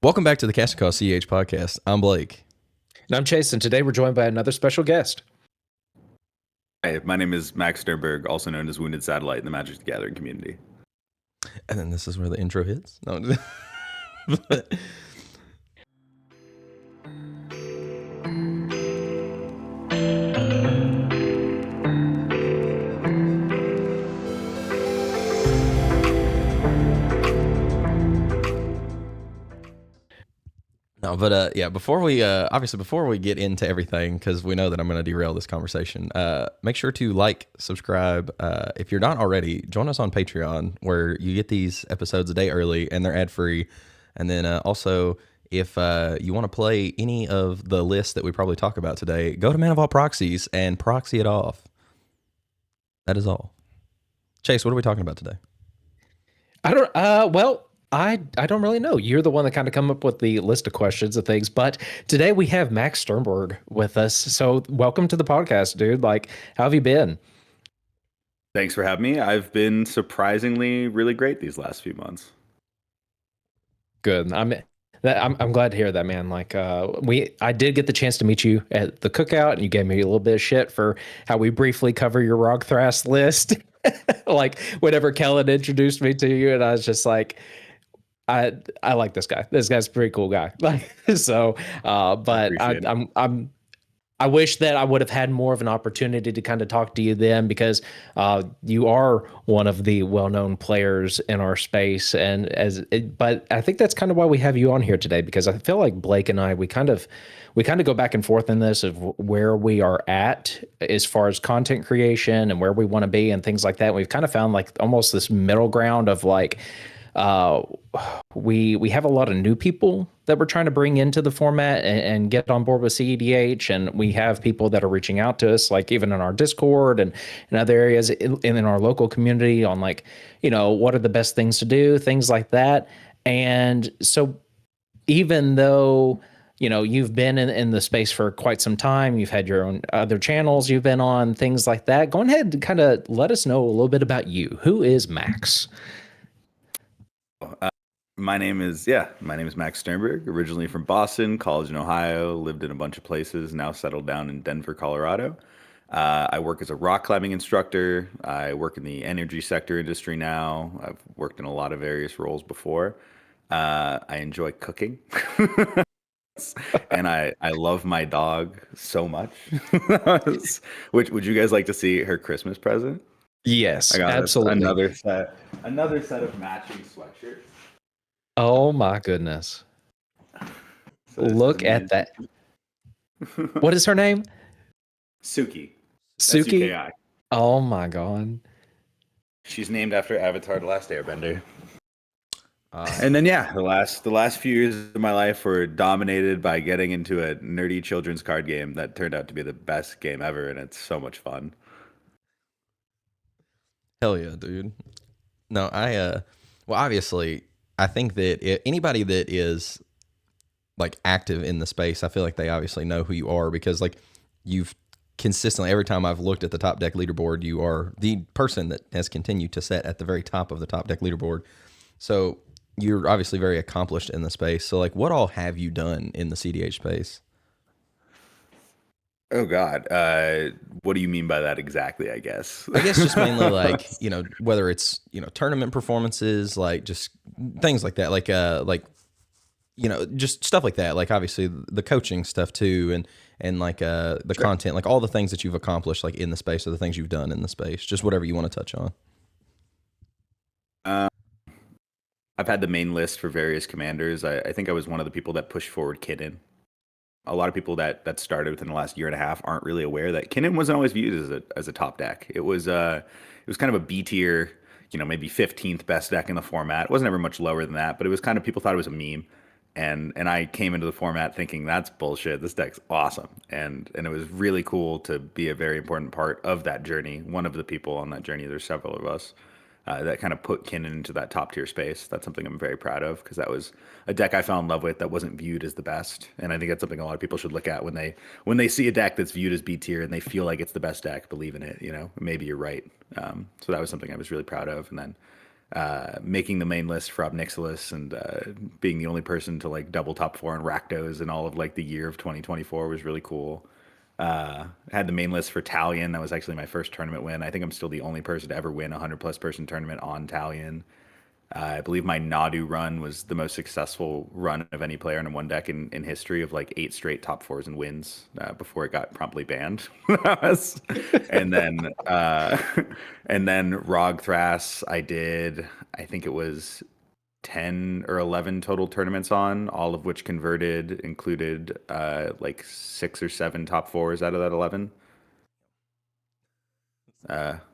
Welcome back to the Cast Across cEDH podcast. I'm Blake. And I'm Chase, and today we're joined by another special guest. Hi, my name is Max Sternburg, also known as WoundedSatellite in the Magic the Gathering community. And then this is where the intro hits. No, but, yeah, before we get into everything, because we know that I'm going to derail this conversation, make sure to like, subscribe. If you're not already, join us on Patreon, where you get these episodes a day early and they're ad free. And then also, if you want to play any of the lists that we probably talk about today, go to Man of All Proxies and proxy it off. That is all. Chase, what are we talking about today? I don't really know. You're the one that kind of come up with the list of questions and things. But today we have Max Sternburg with us. So welcome to the podcast, dude. Like, how have you been? Thanks for having me. I've been surprisingly really great these last few months. Good. I'm glad to hear that, man. Like, I did get the chance to meet you at the cookout, and you gave me a little bit of shit for how we briefly cover your Rog Thras list. Like, whenever Kellen introduced me to you, and I was just like, I like this guy. This guy's a pretty cool guy. Like, so, but I wish that I would have had more of an opportunity to kind of talk to you then, because you are one of the well-known players in our space. But I think that's kind of why we have you on here today, because I feel like Blake and I, we kind of go back and forth in this of where we are at as far as content creation and where we want to be and things like that. And we've kind of found like almost this middle ground of like, we have a lot of new people that we're trying to bring into the format and get on board with cEDH, and we have people that are reaching out to us, like even in our Discord and in other areas in our local community on like, what are the best things to do, things like that. And so even though you've been in the space for quite some time, you've had your own other channels you've been on, things like that, go ahead and kind of let us know a little bit about you. Who is Max? My name is Max Sternburg, originally from Boston, college in Ohio, lived in a bunch of places, now settled down in Denver, Colorado. I work as a rock climbing instructor. I work in the energy sector industry now. I've worked in a lot of various roles before. I enjoy cooking. And I love my dog so much. Would you guys like to see her Christmas present? Yes, I got absolutely. Another set of matching sweatshirts. Oh my goodness. So look at that. What is her name? Suki. Suki? S-U-K-I. Oh my God. She's named after Avatar: The Last Airbender. And then the last few years of my life were dominated by getting into a nerdy children's card game that turned out to be the best game ever, and it's so much fun. Hell yeah, dude. No, obviously, I think that anybody that is like active in the space, I feel like they obviously know who you are, because like you've consistently, every time I've looked at the top deck leaderboard, you are the person that has continued to set at the very top of the top deck leaderboard. So you're obviously very accomplished in the space. So like, what all have you done in the cEDH space? Oh God, what do you mean by that exactly? I guess just mainly like, whether it's, tournament performances, like just things like that, like, just stuff like that. Like obviously the coaching stuff too. And like, the Sure. content, like all the things that you've accomplished, like in the space, or the things you've done in the space, just whatever you want to touch on. I've had the main list for various commanders. I think I was one of the people that pushed forward Kinnan. A lot of people that started within the last year and a half aren't really aware that Kinnan wasn't always viewed as a top deck. It was kind of a B tier, maybe 15th best deck in the format. It wasn't ever much lower than that, but it was kind of, people thought it was a meme. And I came into the format thinking that's bullshit. This deck's awesome. And it was really cool to be a very important part of that journey. One of the people on that journey, there's several of us, that kind of put Kinnan into that top tier space. That's something I'm very proud of, because that was a deck I fell in love with that wasn't viewed as the best. And I think that's something a lot of people should look at when they see a deck that's viewed as B tier and they feel like it's the best deck, believe in it, maybe you're right. So that was something I was really proud of. And then making the main list for Obnixilis and being the only person to like double top four in Rakdos in all of like the year of 2024 was really cool. Had the main list for Talion. That was actually my first tournament win. I think I'm still the only person to ever win a 100 plus person tournament on Talion. I believe my Nadu run was the most successful run of any player in one deck in history of like 8 straight top fours and wins before it got promptly banned. and then and then Rog Thras, I think it was 10 or 11 total tournaments on, all of which converted, included like 6 or 7 top fours out of that 11.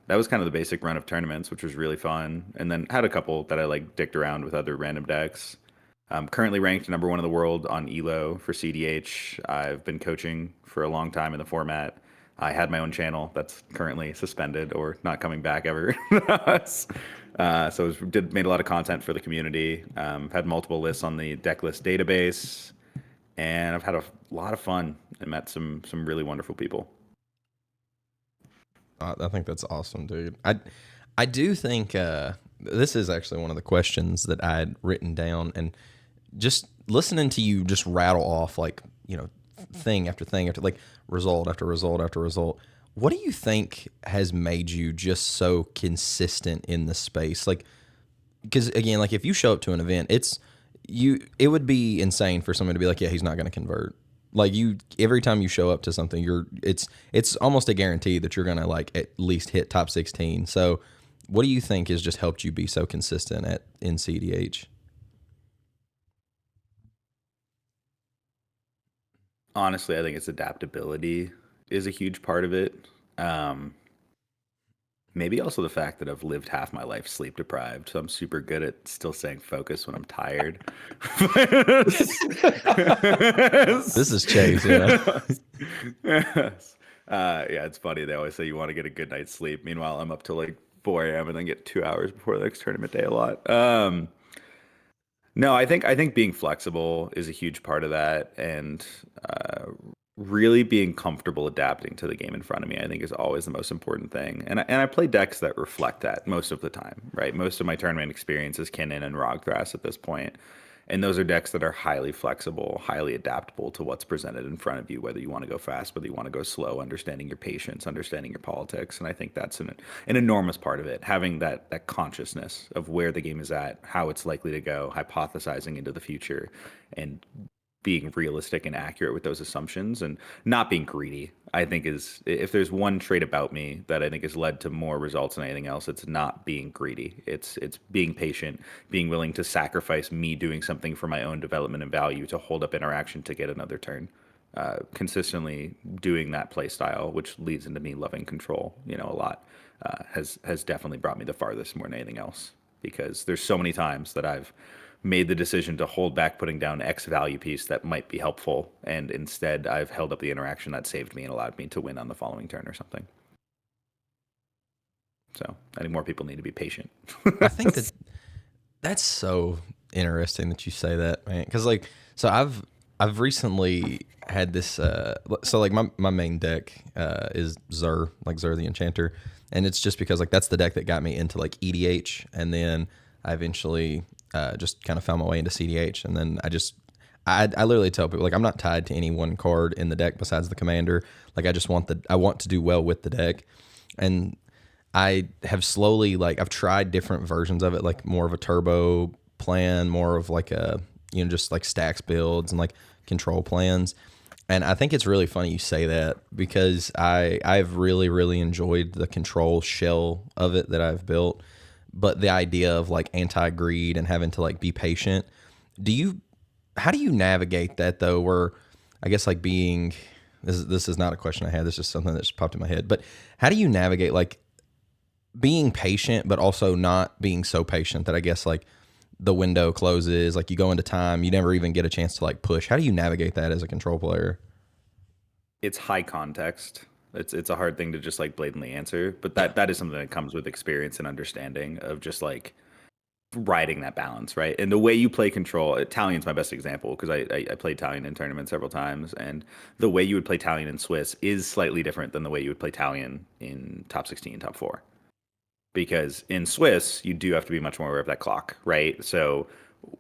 That was kind of the basic run of tournaments, which was really fun. And then had a couple that I like dicked around with other random decks. I'm currently ranked number 1 in the world on ELO for cEDH. I've been coaching for a long time in the format. I had my own channel that's currently suspended or not coming back ever. So made a lot of content for the community. Had multiple lists on the deck list database, and I've had a lot of fun and met some really wonderful people. I think that's awesome, dude. I do think this is actually one of the questions that I had written down, and just listening to you just rattle off like, you know, thing after thing after like result after result after result. What do you think has made you just so consistent in the space? Like, because again, like if you show up to an event, it would be insane for someone to be like, yeah, he's not going to convert. Like every time you show up to something, it's almost a guarantee that you're gonna like at least hit top 16. So, what do you think has just helped you be so consistent in cEDH? Honestly, I think it's adaptability is a huge part of it. Maybe also the fact that I've lived half my life sleep deprived, so I'm super good at still staying focused when I'm tired. This is Chase, yeah. Yes. Yeah, it's funny. They always say you want to get a good night's sleep. Meanwhile, I'm up till like 4 a.m. and then get 2 hours before the next tournament day a lot. No, I think being flexible is a huge part of that, and really being comfortable adapting to the game in front of me, I think, is always the most important thing. And I play decks that reflect that most of the time, right? Most of my tournament experience is Kinnan and Rogthras at this point. And those are decks that are highly flexible, highly adaptable to what's presented in front of you, whether you want to go fast, whether you want to go slow, understanding your patience, understanding your politics. And I think that's an enormous part of it, having that consciousness of where the game is at, how it's likely to go, hypothesizing into the future, and being realistic and accurate with those assumptions and not being greedy. I think is, if there's one trait about me that I think has led to more results than anything else, it's not being greedy. It's being patient, being willing to sacrifice me doing something for my own development and value to hold up interaction to get another turn. Consistently doing that play style, which leads into me loving control, a lot, has definitely brought me the farthest more than anything else. Because there's so many times that I've made the decision to hold back putting down X value piece that might be helpful, and instead I've held up the interaction that saved me and allowed me to win on the following turn or something. So I think more people need to be patient. I think that's so interesting that you say that, man. Because like, so I've recently had this. So like my main deck is Zur, like Zur the Enchanter, and it's just because like that's the deck that got me into like EDH, and then I eventually just kind of found my way into cEDH, and then I literally tell people like I'm not tied to any one card in the deck besides the commander. Like I want to do well with the deck, and I have slowly like I've tried different versions of it, like more of a turbo plan, more of like a just like stacks builds and like control plans. And I think it's really funny you say that because I've really enjoyed the control shell of it that I've built. But the idea of like anti-greed and having to like be patient, how do you navigate that though? Where I guess like this is not a question I had. This is something that just popped in my head. But how do you navigate like being patient, but also not being so patient that I guess like the window closes, like you go into time, you never even get a chance to like push. How do you navigate that as a control player? It's high context. It's a hard thing to just like blatantly answer, but that is something that comes with experience and understanding of just like riding that balance, right? And the way you play control, Talion's my best example because I played Talion in tournaments several times, and the way you would play Talion in Swiss is slightly different than the way you would play Talion in top 16, top 4. because in Swiss, you do have to be much more aware of that clock, right? So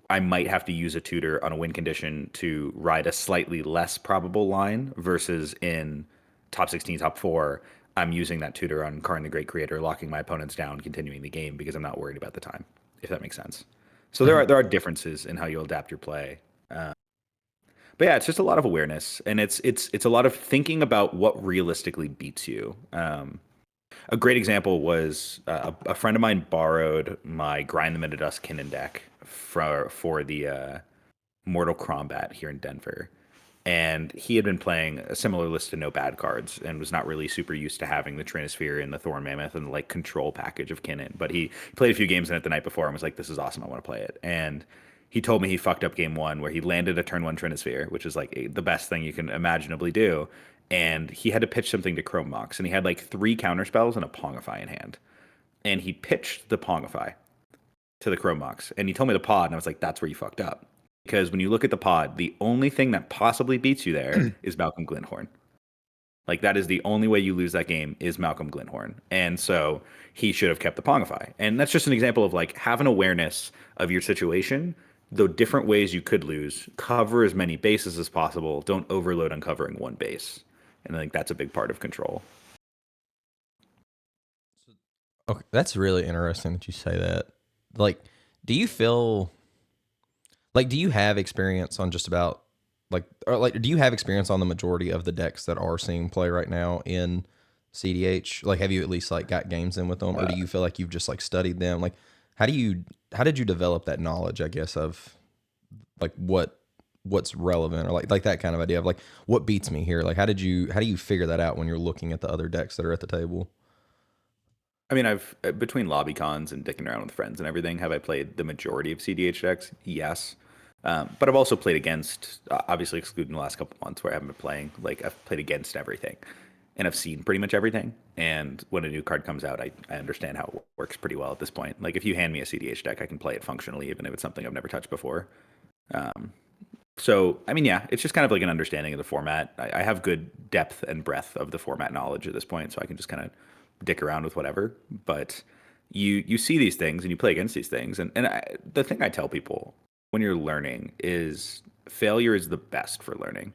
I might have to use a tutor on a win condition to ride a slightly less probable line versus in top 16, top 4, I'm using that tutor on Karn the Great Creator, locking my opponents down, continuing the game because I'm not worried about the time, if that makes sense. So there are differences in how you adapt your play. But yeah, it's just a lot of awareness, and it's a lot of thinking about what realistically beats you. A great example was a friend of mine borrowed my Grind Them into Dust Kinnan deck for the Mortal Kombat here in Denver. And he had been playing a similar list of no bad cards and was not really super used to having the Trinisphere and the Thorn Mammoth and the like control package of Kinnan. But he played a few games in it the night before and was like, this is awesome, I want to play it. And he told me he fucked up game 1 where he landed a turn 1 Trinisphere, which is like the best thing you can imaginably do. And he had to pitch something to Chrome Mox, and he had like 3 counterspells and a Pongify in hand. And he pitched the Pongify to the Chrome Mox, and he told me the pod, and I was like, that's where you fucked up. Because when you look at the pod, the only thing that possibly beats you there is Malcolm Glinthorn. Like, that is the only way you lose that game is Malcolm Glinthorn. And so he should have kept the Pongify. And that's just an example of like, have an awareness of your situation, the different ways you could lose, cover as many bases as possible, don't overload on covering one base. And I think that's a big part of control. Okay, that's really interesting that you say that. Like, do you feel like, do you have experience on just about do you have experience on the majority of the decks that are seeing play right now in cEDH? Like, have you at least like got games in with them, or do you feel like you've just like studied them? Like, how did you develop that knowledge, I guess, of like what's relevant, or like that kind of idea of like what beats me here? Like, how do you figure that out when you're looking at the other decks that are at the table? I mean, I've between lobby cons and dicking around with friends and everything, have I played the majority of cEDH decks? Yes. But I've also played against, obviously excluding the last couple months where I haven't been playing, like I've played against everything and I've seen pretty much everything. And when a new card comes out, I understand how it works pretty well at this point. Like if you hand me a cEDH deck, I can play it functionally, even if it's something I've never touched before. So, I mean, yeah, it's just kind of like an understanding of the format. I have good depth and breadth of the format knowledge at this point, so I can just kind of dick around with whatever. But you see these things and you play against these things. And the thing I tell people when you're learning is failure is the best for learning.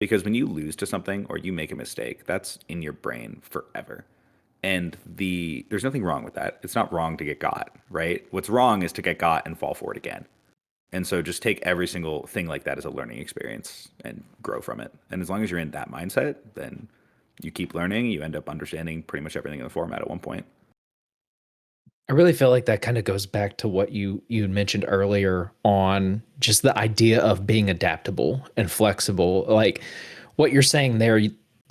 Because when you lose to something or you make a mistake, that's in your brain forever. And there's nothing wrong with that. It's not wrong to get got, right? What's wrong is to get got and fall for it again. And so just take every single thing like that as a learning experience and grow from it. And as long as you're in that mindset, then you keep learning, you end up understanding pretty much everything in the format at one point. I really feel like that kind of goes back to what you mentioned earlier on just the idea of being adaptable and flexible. Like what you're saying there,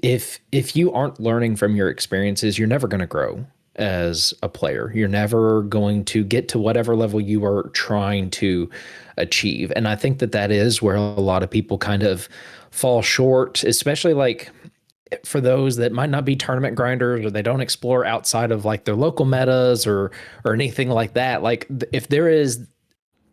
if you aren't learning from your experiences, you're never going to grow as a player. You're never going to get to whatever level you are trying to achieve. And I think that is where a lot of people kind of fall short, especially like for those that might not be tournament grinders or they don't explore outside of like their local metas or anything like that. Like if there is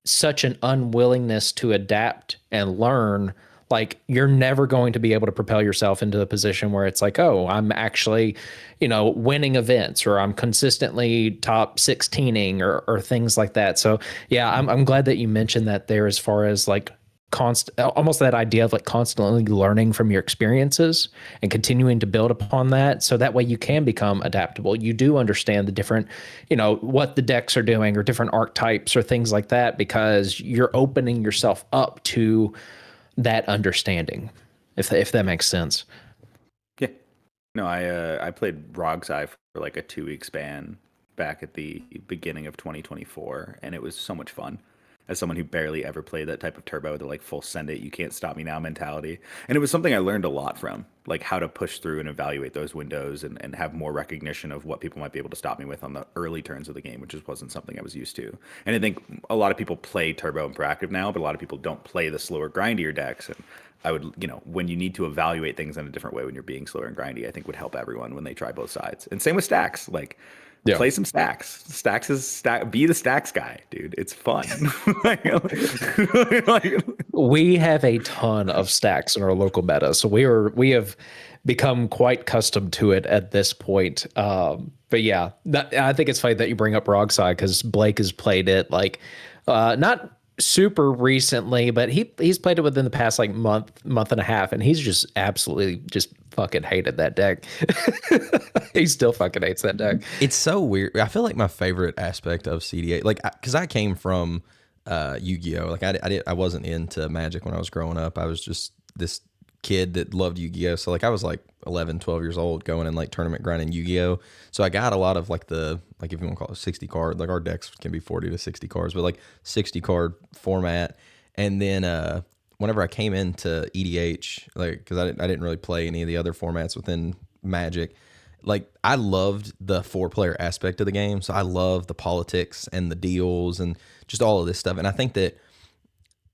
such an unwillingness to adapt and learn, like you're never going to be able to propel yourself into a position where it's like, oh, I'm actually, winning events, or I'm consistently top 16ing or things like that. So yeah, I'm glad that you mentioned that there, as far as like almost that idea of like constantly learning from your experiences and continuing to build upon that. So that way you can become adaptable. You do understand the different, what the decks are doing or different archetypes or things like that, because you're opening yourself up to that understanding, if that makes sense. Yeah. No, I played Rogsai for like a 2-week span back at the beginning of 2024, and it was so much fun. As someone who barely ever played that type of turbo, the like full send it, you can't stop me now mentality. And it was something I learned a lot from, like how to push through and evaluate those windows and have more recognition of what people might be able to stop me with on the early turns of the game, which just wasn't something I was used to. And I think a lot of people play turbo and proactive now, but a lot of people don't play the slower, grindier decks. And I would, when you need to evaluate things in a different way when you're being slower and grindy, I think would help everyone when they try both sides. And same with stacks. Like, yeah. Play some stacks. Be the stacks guy, dude. It's fun. We have a ton of stacks in our local meta, so we have become quite accustomed to it at this point. But yeah, I think it's funny that you bring up Rogside because Blake has played it like not super recently, but he's played it within the past like month and a half, and he's just absolutely just fucking hated that deck. He still fucking hates that deck. It's so weird. I feel like my favorite aspect of cEDH, like, because I came from Yu-Gi-Oh. Like I wasn't into Magic when I was growing up. I was just this kid that loved Yu-Gi-Oh. So like I was like 11, 12 years old going and like tournament grinding Yu-Gi-Oh. So I got a lot of like like if you want to call it 60 card, like our decks can be 40 to 60 cards, but like 60 card format. And then whenever I came into EDH, like, because I didn't really play any of the other formats within Magic, like I loved the 4-player aspect of the game. So I love the politics and the deals and just all of this stuff. And I think that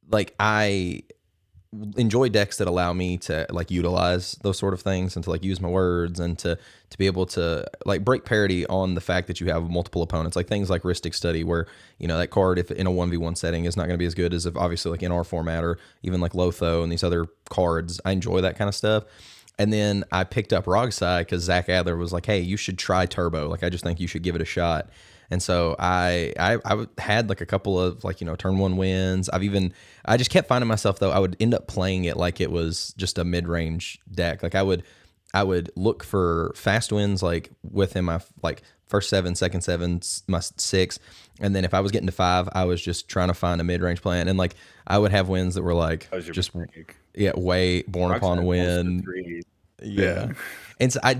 like I enjoy decks that allow me to like utilize those sort of things and to like use my words and to be able to like break parity on the fact that you have multiple opponents, like things like Ristic Study, where, you know, that card, if in a 1v1 setting, is not going to be as good as if obviously like in our format, or even like Lotho and these other cards. I enjoy that kind of stuff. And then I picked up Rogside because Zach Adler was like, hey, you should try Turbo. Like, I just think you should give it a shot. And so I had like a couple of like, you know, turn 1 wins. I just kept finding myself though, I would end up playing it like it was just a mid-range deck. Like I would look for fast wins, like within my like first 7, second 7, my 6. And then if I was getting to 5, I was just trying to find a mid-range plan. And like I would have wins that were like just way born upon win. Yeah. And so I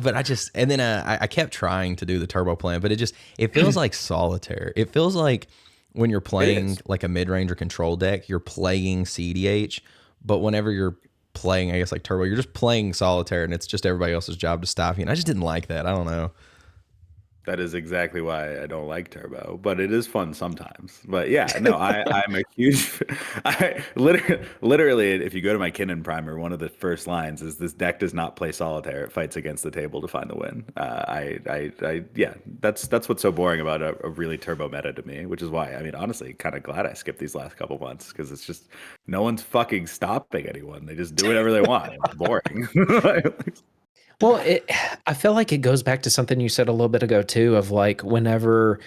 kept trying to do the turbo plan, but it feels like solitaire. It feels like when you're playing like a mid-range or control deck, you're playing cEDH, but whenever you're playing, I guess, like turbo, you're just playing solitaire, and it's just everybody else's job to stop you. And I just didn't like that. I don't know. That is exactly why I don't like Turbo, but it is fun sometimes. But yeah, no, I'm a huge. I literally, if you go to my Kinnan primer, one of the first lines is, "This deck does not play solitaire; it fights against the table to find the win." Yeah, that's what's so boring about a really turbo meta to me, which is why, I mean, honestly, kind of glad I skipped these last couple months, because it's just no one's fucking stopping anyone. They just do whatever they want. It's boring. Well, I feel like it goes back to something you said a little bit ago too, of like whenever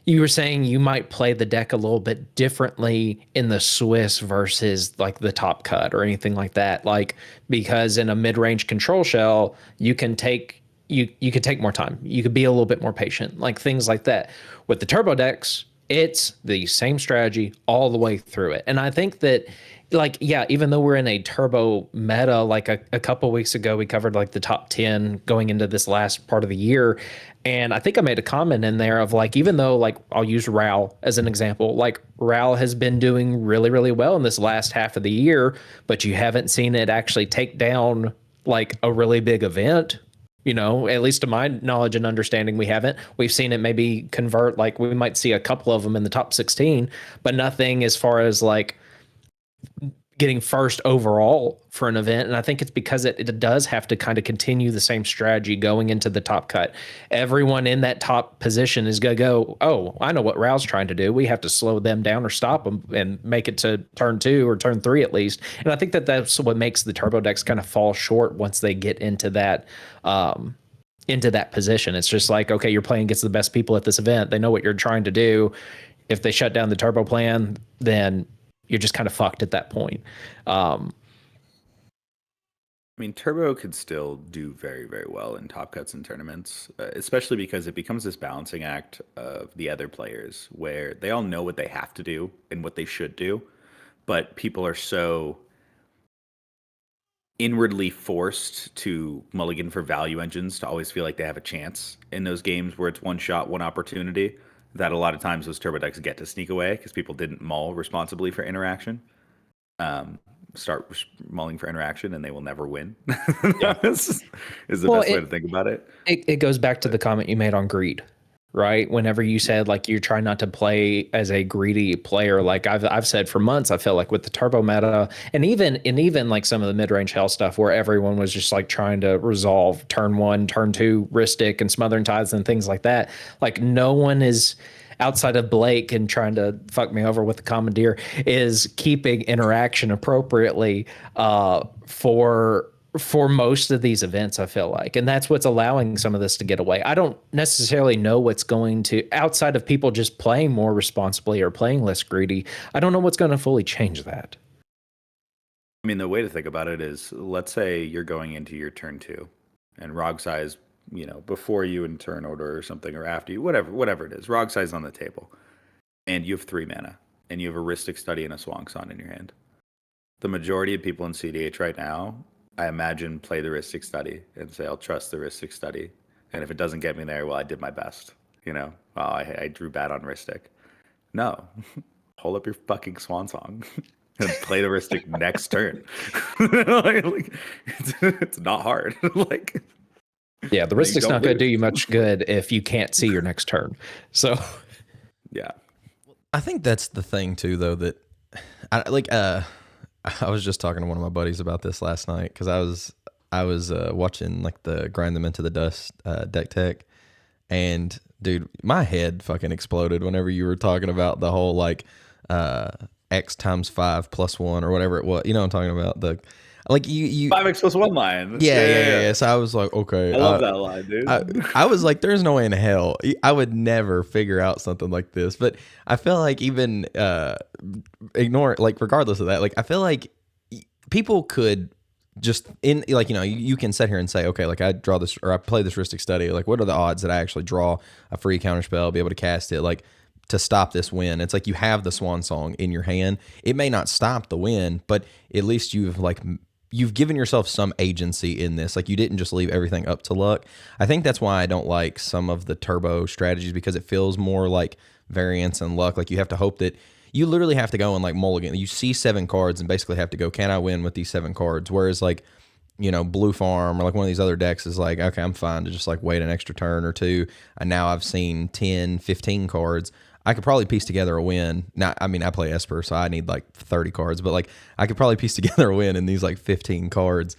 you were saying you might play the deck a little bit differently in the Swiss versus like the top cut or anything like that. Like, because in a mid-range control shell, you can take more time. You could be a little bit more patient, like things like that. With the turbo decks, it's the same strategy all the way through it. And I think that, like, yeah, even though we're in a turbo meta, like a couple weeks ago, we covered like the top 10 going into this last part of the year. And I think I made a comment in there of like, even though, like, I'll use Ral as an example, like Ral has been doing really, really well in this last half of the year, but you haven't seen it actually take down like a really big event. You know, at least to my knowledge and understanding, we haven't. We've seen it maybe convert, like we might see a couple of them in the top 16, but nothing as far as like getting first overall for an event. And I think it's because it does have to kind of continue the same strategy going into the top cut. Everyone in that top position is going to go, oh, I know what Rao's trying to do. We have to slow them down or stop them and make it to turn 2 or turn 3 at least. And I think that's what makes the turbo decks kind of fall short once they get into that position. It's just like, okay, you're playing against the best people at this event. They know what you're trying to do. If they shut down the turbo plan, then you're just kind of fucked at that point. I mean, Turbo could still do very, very well in top cuts and tournaments, especially because it becomes this balancing act of the other players where they all know what they have to do and what they should do, but people are so inwardly forced to mulligan for value engines to always feel like they have a chance in those games where it's one shot, one opportunity, that a lot of times those turbo decks get to sneak away because people didn't mull responsibly for interaction. Start mulling for interaction and they will never win. Yeah. is the best way to think about it. It goes back to the comment you made on greed, right? Whenever you said like you're trying not to play as a greedy player, like I've said for months, I feel like with the turbo meta and even like some of the mid-range hell stuff where everyone was just like trying to resolve turn 1, turn 2 Ristic and Smothering Tides and things like that. Like no one is, outside of Blake and trying to fuck me over with the commandeer, is keeping interaction appropriately for most of these events, I feel like. And that's what's allowing some of this to get away. I don't necessarily know what's going to, outside of people just playing more responsibly or playing less greedy, I don't know what's going to fully change that. I mean, the way to think about it is, let's say you're going into your turn 2 and Rog size, before you in turn order or something, or after you, whatever it is, Rog size on the table. And you have 3 mana and you have a Rhystic Study and a Swan Song in your hand. The majority of people in cEDH right now, I imagine, play the Rhystic Study and say, I'll trust the Rhystic Study. And if it doesn't get me there, well, I did my best. I drew bad on Rhystic. No, hold up your fucking Swan Song and play the Rhystic next turn. It's not hard. Yeah, the Rhystic's not going to do you much good if you can't see your next turn. So, yeah. I think that's the thing too, though, that I was just talking to one of my buddies about this last night because I was watching like the Grind Them Into the Dust deck tech, and dude, my head fucking exploded whenever you were talking about the whole like X times 5 plus 1 or whatever it was. You know what I'm talking about? The like you 5x plus 1 line. Yeah. So I was like, okay, I love that line, dude. I was like, there's no way in hell I would never figure out something like this. But I feel like even ignore it, like regardless of that, like I feel like people could just you can sit here and say, okay, like I draw this or I play this Rhystic Study. Like, what are the odds that I actually draw a free counter spell, be able to cast it, like to stop this win? It's like you have the Swan Song in your hand. It may not stop the win, but at least you've given yourself some agency in this. Like you didn't just leave everything up to luck. I think that's why I don't like some of the turbo strategies, because it feels more like variance and luck. Like you have to hope that you literally have to go and like mulligan. You see 7 cards and basically have to go, can I win with these 7 cards? Whereas like, Blue Farm or like one of these other decks is like, okay, I'm fine to just like wait an extra turn or two. And now I've seen 10, 15 cards. I could probably piece together a win. Now, I mean, I play Esper, so I need like 30 cards, but like I could probably piece together a win in these like 15 cards.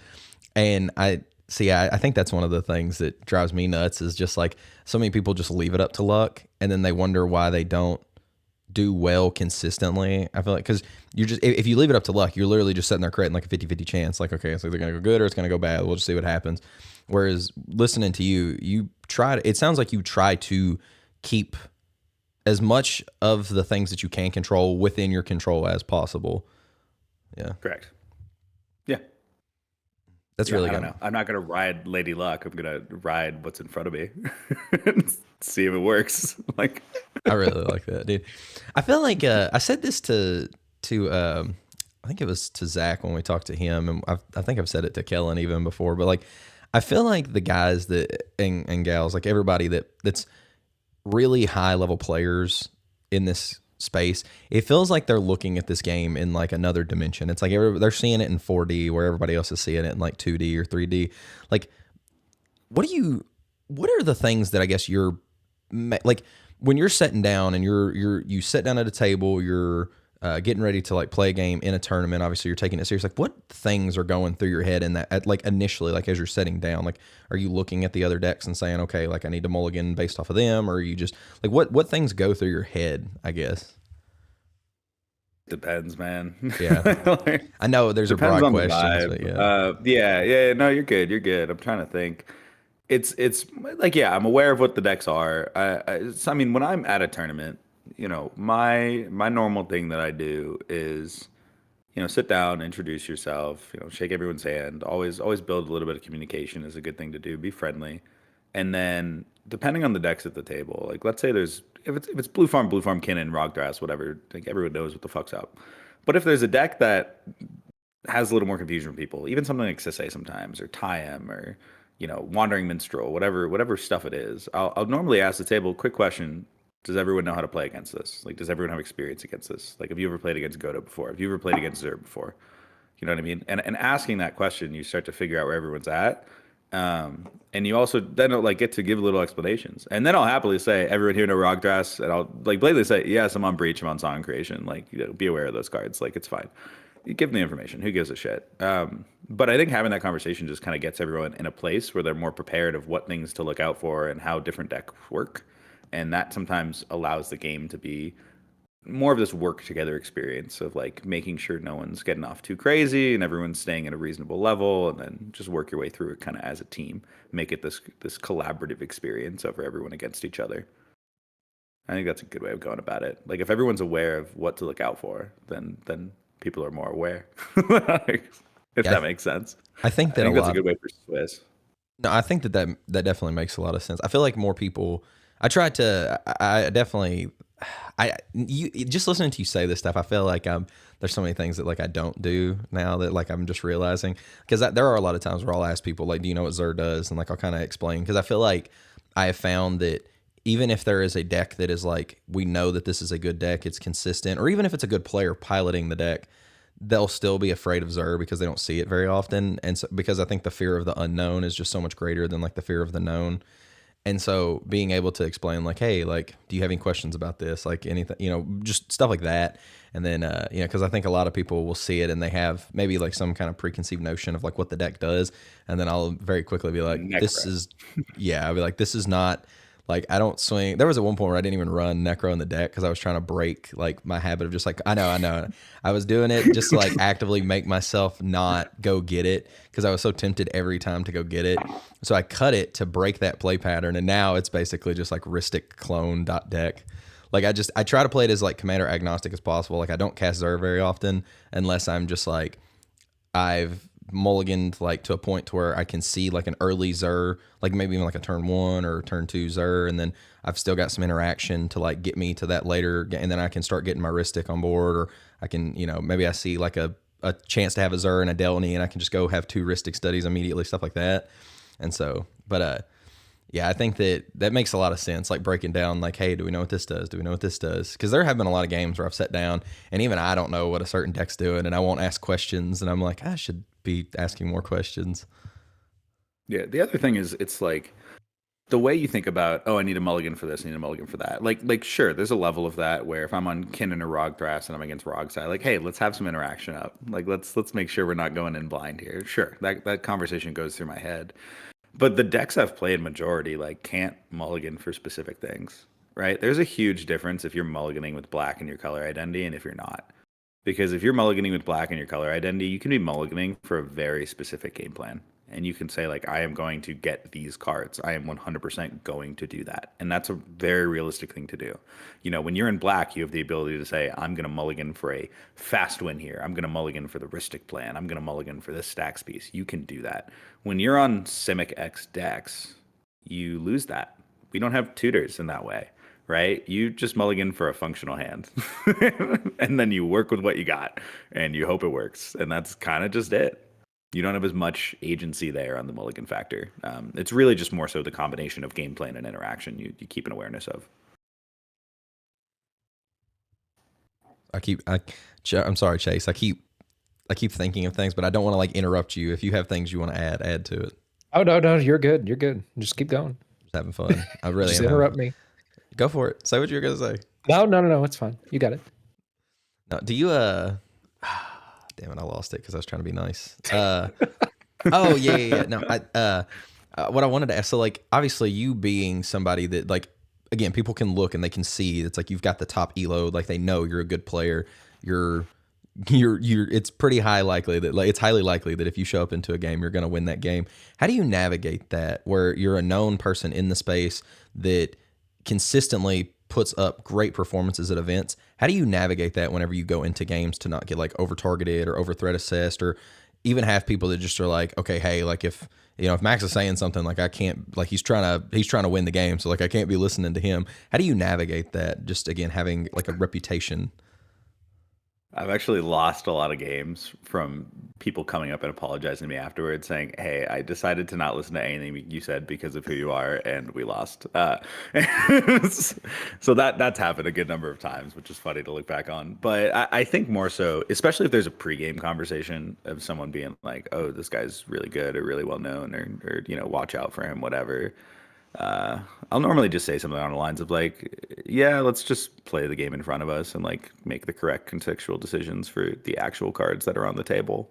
And I think that's one of the things that drives me nuts is just like so many people just leave it up to luck and then they wonder why they don't do well consistently. I feel like because if you leave it up to luck, you're literally just sitting there creating like a 50-50 chance. Like, okay, so they're going to go good or it's going to go bad. We'll just see what happens. Whereas listening to you it sounds like you try to keep as much of the things that you can control within your control as possible. Yeah. Correct. Yeah. That's really I good. don't know. I'm not going to ride Lady Luck. I'm going to ride what's in front of me and see if it works. Like, I really like that, dude. I feel like I said this to I think it was to Zach when we talked to him, and I think I've said it to Kellen even before, but like I feel like the guys that and gals, like everybody that's really high level players in this space, it feels like they're looking at this game in like another dimension. It's like they're seeing it in 4D where everybody else is seeing it in like 2D or 3D. Like, what are the things that I guess you're like when you're sitting down and you sit down at a table, you're getting ready to like play a game in a tournament. Obviously, you're taking it serious. Like, what things are going through your head in that, like initially, like as you're sitting down? Like, are you looking at the other decks and saying, okay, like I need to mulligan based off of them, or are you just like what things go through your head? I guess depends, man. Yeah, like, I know there's a broad question, but yeah. No, you're good. You're good. I'm trying to think. It's like, yeah, I'm aware of what the decks are. I mean, when I'm at a tournament, my normal thing that I do is, sit down, introduce yourself, shake everyone's hand. Always build a little bit of communication is a good thing to do. Be friendly, and then depending on the decks at the table, like let's say if it's Blue Farm, Kinnan, Rogdrass, whatever, like everyone knows what the fuck's up. But if there's a deck that has a little more confusion from people, even something like Sisay sometimes, or Tayam, or Wandering Minstrel, whatever stuff it is, I'll normally ask the table, quick question: does everyone know how to play against this? Like, does everyone have experience against this? Like, have you ever played against Godo before? Have you ever played against Zerg before? You know what I mean? And asking that question, you start to figure out where everyone's at. And you also then like get to give little explanations. And then I'll happily say, everyone here know Rogdrass, and I'll like blatantly say, yes, I'm on Breach, I'm on Song Creation. Like, be aware of those cards. Like, it's fine. You give them the information. Who gives a shit? But I think having that conversation just kind of gets everyone in a place where they're more prepared of what things to look out for and how different decks work. And that sometimes allows the game to be more of this work together experience of like making sure no one's getting off too crazy and everyone's staying at a reasonable level, and then just work your way through it kind of as a team, make it this collaborative experience over everyone against each other. I think that's a good way of going about it. Like if everyone's aware of what to look out for, then people are more aware. If Yeah, that makes sense. I think I that think that's a good way for Swiss. No, I think that definitely makes a lot of sense. I feel like more people. I definitely. You just listening to you say this stuff. I feel like there's so many things that like I don't do now that like I'm just realizing, because there are a lot of times where I'll ask people like, do you know what Xur does, and like I'll kind of explain, because I feel like I have found that even if there is a deck that is like, we know that this is a good deck, it's consistent, or even if it's a good player piloting the deck, they'll still be afraid of Xur because they don't see it very often. And so, because I think the fear of the unknown is just so much greater than like the fear of the known. And so being able to explain like, hey, like, do you have any questions about this? Like anything, just stuff like that. And then, because I think a lot of people will see it and they have maybe like some kind of preconceived notion of like what the deck does. And then I'll very quickly be like, I'll be like, this is not, like, I don't swing. There was at one point where I didn't even run Necro in the deck because I was trying to break like my habit of just like, I know. I was doing it just to like actively make myself not go get it, because I was so tempted every time to go get it. So I cut it to break that play pattern, and now it's basically just like Ristic clone deck. Like I try to play it as like commander agnostic as possible. Like I don't cast Xur very often unless I'm just like, I've mulliganed like to a point to where I can see like an early Xur, like maybe even like a turn 1 or turn 2 Xur, and then I've still got some interaction to like get me to that later, and then I can start getting my Ristic on board, or I can, maybe I see like a chance to have a Xur and a Delny, and I can just go have 2 Ristic studies immediately, stuff like that. And so, but yeah, I think that makes a lot of sense, like breaking down like, hey, do we know what this does? Do we know what this does? Because there have been a lot of games where I've sat down and even I don't know what a certain deck's doing, and I won't ask questions, and I'm like, I should be asking more questions. Yeah, the other thing is, it's like the way you think about, oh, I need a mulligan for this, I need a mulligan for that. Like sure, there's a level of that where if I'm on Kinnan or Rogthras and I'm against Rogside, like, hey, let's have some interaction up. Like let's make sure we're not going in blind here. Sure, that conversation goes through my head. But the decks I've played majority like can't mulligan for specific things, right? There's a huge difference if you're mulliganing with black in your color identity and if you're not. Because if you're mulliganing with black in your color identity, you can be mulliganing for a very specific game plan. And you can say, like, I am going to get these cards. I am 100% going to do that. And that's a very realistic thing to do. When you're in black, you have the ability to say, I'm going to mulligan for a fast win here. I'm going to mulligan for the Ristic plan. I'm going to mulligan for this stacks piece. You can do that. When you're on Simic X decks, you lose that. We don't have tutors in that way, right? You just mulligan for a functional hand. And then you work with what you got and you hope it works. And that's kind of just it. You don't have as much agency there on the mulligan factor. It's really just more so the combination of game plan and interaction you keep an awareness of. I'm sorry, Chase. I keep thinking of things, but I don't want to like interrupt you. If you have things you want to add to it. Oh no, you're good. You're good. Just keep going. Just having fun. I really just am. Interrupt me. Go for it. Say what you're gonna say. No. It's fine. You got it. No, do you damn it, I lost it because I was trying to be nice. Oh yeah. No, what I wanted to ask. So like, obviously, you being somebody that like, again, people can look and they can see it's like you've got the top elo. Like they know you're a good player. You're. It's pretty high likely that like it's highly likely that if you show up into a game, you're going to win that game. How do you navigate that where you're a known person in the space that consistently puts up great performances at events? How do you navigate that whenever you go into games to not get like over targeted or over threat assessed, or even have people that just are like, okay, hey, like if Max is saying something, like I can't, like he's trying to win the game, so like I can't be listening to him. How do you navigate that? Just again, having like a reputation. I've actually lost a lot of games from people coming up and apologizing to me afterwards, saying, "Hey, I decided to not listen to anything you said because of who you are, and we lost." So that's happened a good number of times, which is funny to look back on. But I think more so, especially if there's a pregame conversation of someone being like, "Oh, this guy's really good or really well known," or watch out for him, whatever. I'll normally just say something on the lines of like, yeah, let's just play the game in front of us and like make the correct contextual decisions for the actual cards that are on the table.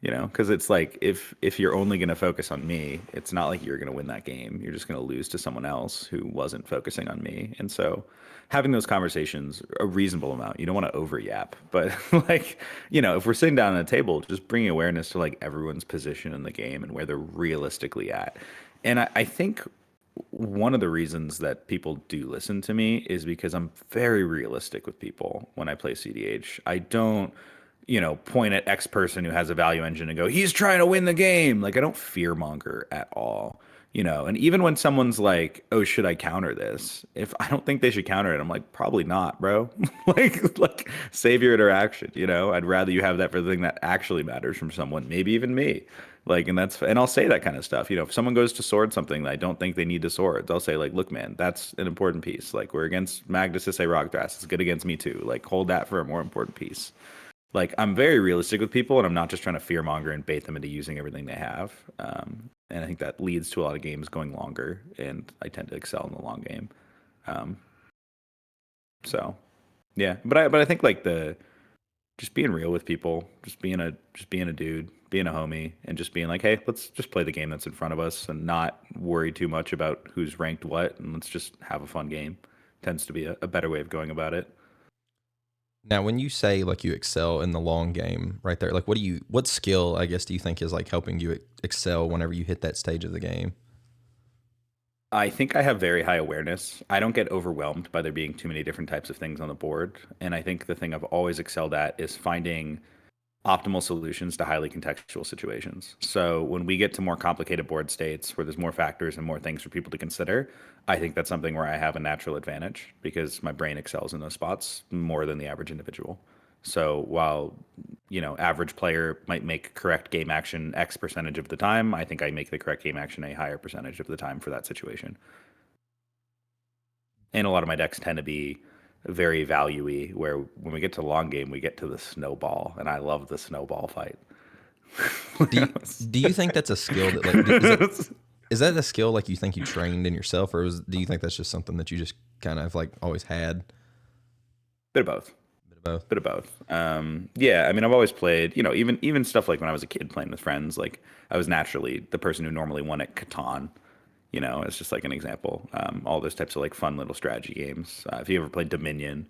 You know, because it's like if you're only going to focus on me, it's not like you're going to win that game. You're just going to lose to someone else who wasn't focusing on me. And so having those conversations, a reasonable amount. You don't want to over yap, but like, you know, if we're sitting down at a table, just bringing awareness to like everyone's position in the game and where they're realistically at. And I think one of the reasons that people do listen to me is because I'm very realistic with people when I play cEDH. I don't, you know, point at X person who has a value engine and go, he's trying to win the game. Like, I don't fear monger at all, you know. And even when someone's like, oh, should I counter this? If I don't think they should counter it, I'm like, probably not, bro. like save your interaction, you know. I'd rather you have that for the thing that actually matters from someone, maybe even me. Like, and I'll say that kind of stuff. You know, if someone goes to sword something that I don't think they need to sword, I'll say like, look, man, that's an important piece. Like, we're against Magnus to say Rogdrass. It's good against me too. Like, hold that for a more important piece. Like, I'm very realistic with people, and I'm not just trying to fearmonger and bait them into using everything they have. And I think that leads to a lot of games going longer, and I tend to excel in the long game. So, yeah, but I think like just being real with people, just being a dude, being a homie, and just being like, hey, let's just play the game that's in front of us, and not worry too much about who's ranked what, and let's just have a fun game. Tends to be a better way of going about it. Now, when you say like you excel in the long game, right there, like what skill, I guess, do you think is like helping you excel whenever you hit that stage of the game? I think I have very high awareness. I don't get overwhelmed by there being too many different types of things on the board. And I think the thing I've always excelled at is finding optimal solutions to highly contextual situations. So when we get to more complicated board states where there's more factors and more things for people to consider, I think that's something where I have a natural advantage because my brain excels in those spots more than the average individual. So while, you know, average player might make correct game action X percentage of the time, I think I make the correct game action a higher percentage of the time for that situation. And a lot of my decks tend to be very value-y, where when we get to the long game, we get to the snowball, and I love the snowball fight. Do you think that's a skill that like is that a skill like you think you trained in yourself, or do you think that's just something that you just kind of like always had? Bit of both. Bit of both. Yeah, I mean, I've always played, you know, even stuff like when I was a kid playing with friends, like I was naturally the person who normally won at Catan. You know, it's just like an example. All those types of like fun little strategy games. If you ever played Dominion,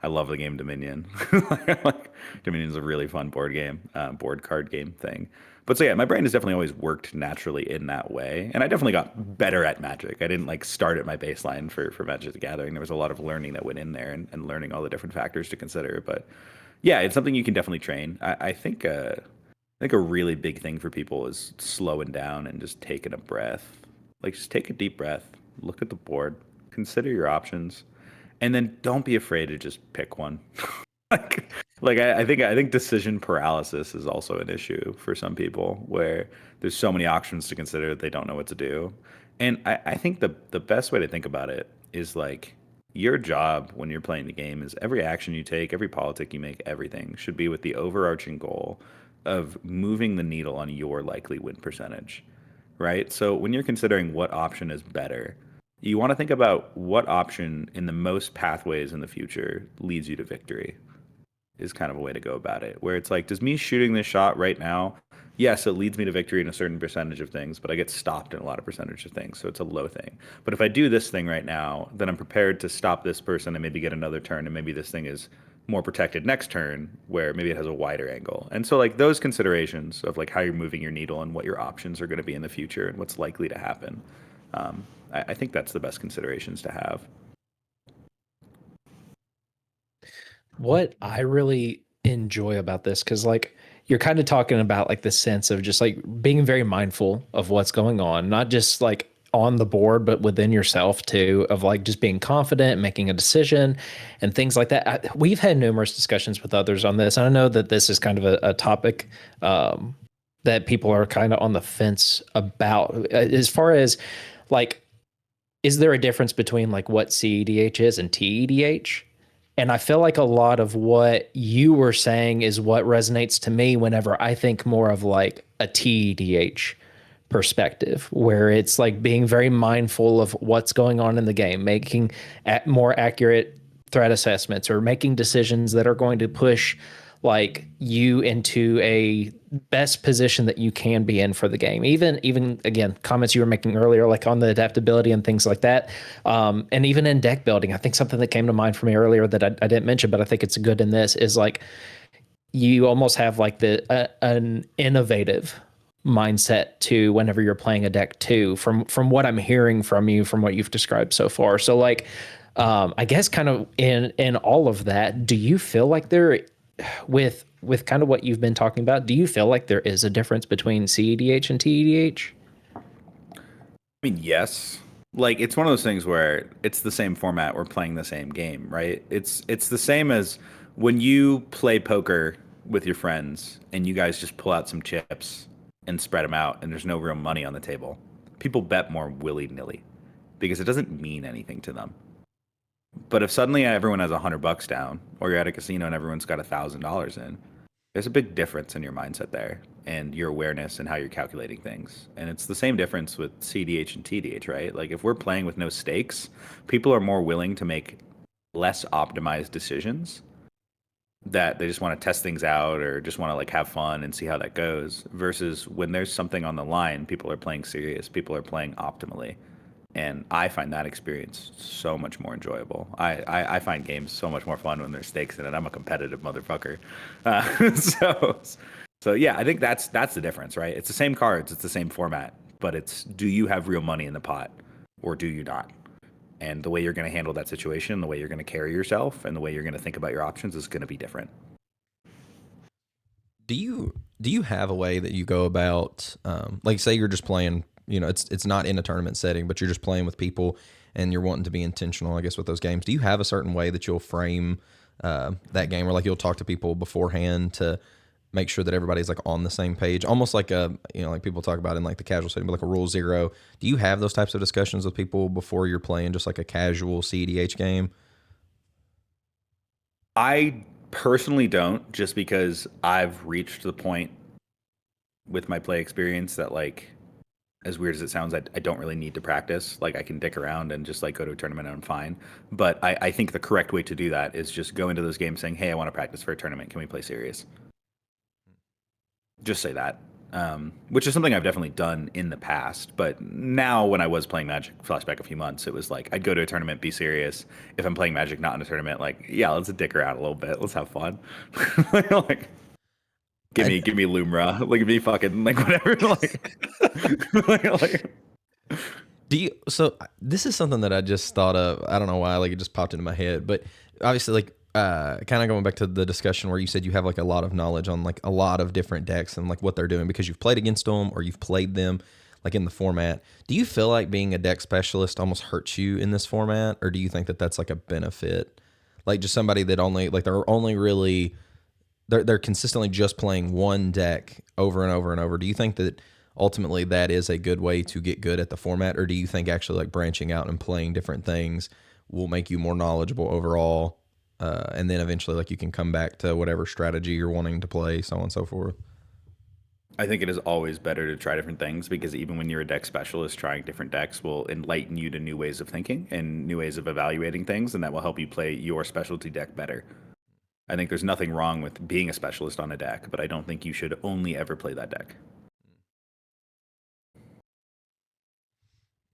I love the game Dominion. Like, Dominion's a really fun board game, board card game thing. But so yeah, my brain has definitely always worked naturally in that way, and I definitely got better at Magic. I didn't like start at my baseline for Magic the Gathering. There was a lot of learning that went in there and learning all the different factors to consider. But yeah, it's something you can definitely train. I think a really big thing for people is slowing down and just taking a breath. Like, just take a deep breath, look at the board, consider your options, and then don't be afraid to just pick one. I think decision paralysis is also an issue for some people, where there's so many options to consider that they don't know what to do. And I think the best way to think about it is like, your job when you're playing the game is every action you take, every politic you make, everything should be with the overarching goal of moving the needle on your likely win percentage. Right? So when you're considering what option is better, you want to think about what option in the most pathways in the future leads you to victory, is kind of a way to go about it. Where it's like, does me shooting this shot right now, yes, it leads me to victory in a certain percentage of things, but I get stopped in a lot of percentage of things. So it's a low thing. But if I do this thing right now, then I'm prepared to stop this person and maybe get another turn, and maybe this thing is more protected next turn, where maybe it has a wider angle. And so like those considerations of like how you're moving your needle and what your options are going to be in the future and what's likely to happen, I think that's the best considerations to have. What I really enjoy about this, because like you're kind of talking about like the sense of just like being very mindful of what's going on, not just like on the board, but within yourself too, of like just being confident, making a decision and things like that. We've had numerous discussions with others on this. And I know that this is kind of a topic that people are kind of on the fence about, as far as like, is there a difference between like what cEDH is and tEDH? And I feel like a lot of what you were saying is what resonates to me whenever I think more of like a tEDH perspective, where it's like being very mindful of what's going on in the game, making more accurate threat assessments, or making decisions that are going to push like you into a best position that you can be in for the game. Even again, comments you were making earlier, like on the adaptability and things like that. And even in deck building, I think something that came to mind for me earlier that I didn't mention, but I think it's good in this is like you almost have like an innovative mindset to whenever you're playing a deck too, from what I'm hearing from you, from what you've described so far. So like, I guess kind of in all of that, do you feel like there, with kind of what you've been talking about, do you feel like there is a difference between cEDH and tEDH? I mean, yes. Like, it's one of those things where it's the same format, we're playing the same game, right? It's the same as when you play poker with your friends and you guys just pull out some chips and spread them out and there's no real money on the table. People bet more willy-nilly because it doesn't mean anything to them. But if suddenly everyone has $100 down, or you're at a casino and everyone's got $1,000 in, there's a big difference in your mindset there and your awareness and how you're calculating things. And it's the same difference with cEDH and tEDH, right? Like, if we're playing with no stakes, people are more willing to make less optimized decisions, that they just want to test things out or just want to like have fun and see how that goes, versus when there's something on the line, people are playing serious, people are playing optimally. And I find that experience so much more enjoyable. I find games so much more fun when there's stakes in it. I'm a competitive motherfucker. So yeah, I think that's the difference, right? It's the same cards, it's the same format, but it's, do you have real money in the pot or do you not? And the way you're going to handle that situation, the way you're going to carry yourself, and the way you're going to think about your options is going to be different. Do you have a way that you go about, like, say you're just playing, you know, it's not in a tournament setting, but you're just playing with people and you're wanting to be intentional, I guess, with those games. Do you have a certain way that you'll frame that game, or like you'll talk to people beforehand to make sure that everybody's like on the same page, almost like a, you know, like people talk about in like the casual setting, but like a rule zero? Do you have those types of discussions with people before you're playing just like a casual cEDH game? I personally don't, just because I've reached the point with my play experience that, like, as weird as it sounds, I don't really need to practice. Like, I can dick around and just like go to a tournament and I'm fine. But I think the correct way to do that is just go into those games saying, hey, I want to practice for a tournament. Can we play serious? Just say that, which is something I've definitely done in the past. But now, when I was playing Magic, flashback a few months, it was like I'd go to a tournament, be serious. If I'm playing Magic, not in a tournament, like, yeah, let's dick around a little bit. Let's have fun. Like, give me Lumra, like, give me fucking like whatever. like. Do you? So this is something that I just thought of. I don't know why, like it just popped into my head. But obviously, like, kind of going back to the discussion where you said you have like a lot of knowledge on like a lot of different decks and like what they're doing because you've played against them or you've played them like in the format. Do you feel like being a deck specialist almost hurts you in this format, or do you think that that's like a benefit? Like, just somebody that only like they're only really they're consistently just playing one deck over and over and over. Do you think that ultimately that is a good way to get good at the format, or do you think actually like branching out and playing different things will make you more knowledgeable overall, and then eventually like you can come back to whatever strategy you're wanting to play, so on and so forth? I think it is always better to try different things, because even when you're a deck specialist, trying different decks will enlighten you to new ways of thinking and new ways of evaluating things, and that will help you play your specialty deck better. I think there's nothing wrong with being a specialist on a deck, but I don't think you should only ever play that deck.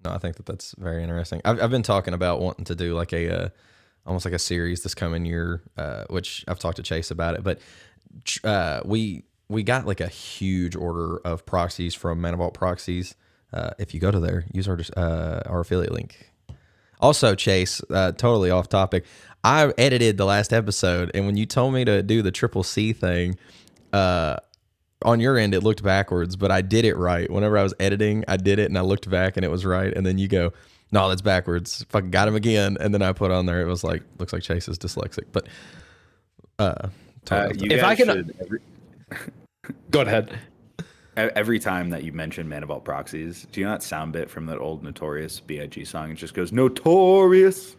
No, I think that that's very interesting. I've been talking about wanting to do like a almost like a series this coming year, which I've talked to Chase about it. But we got like a huge order of proxies from Mana Vault Proxies. If you go to there, use our affiliate link. Also, Chase, totally off topic, I edited the last episode, and when you told me to do the triple C thing, on your end, it looked backwards, but I did it right. Whenever I was editing, I did it, and I looked back, and it was right. And then you go, no, that's backwards. Fucking got him again. And then I put on there, it was like, looks like Chase is dyslexic. But if I can, go ahead. Every time that you mention Mana Vault Proxies, do you know that sound bit from that old Notorious B.I.G. song? It just goes, Notorious.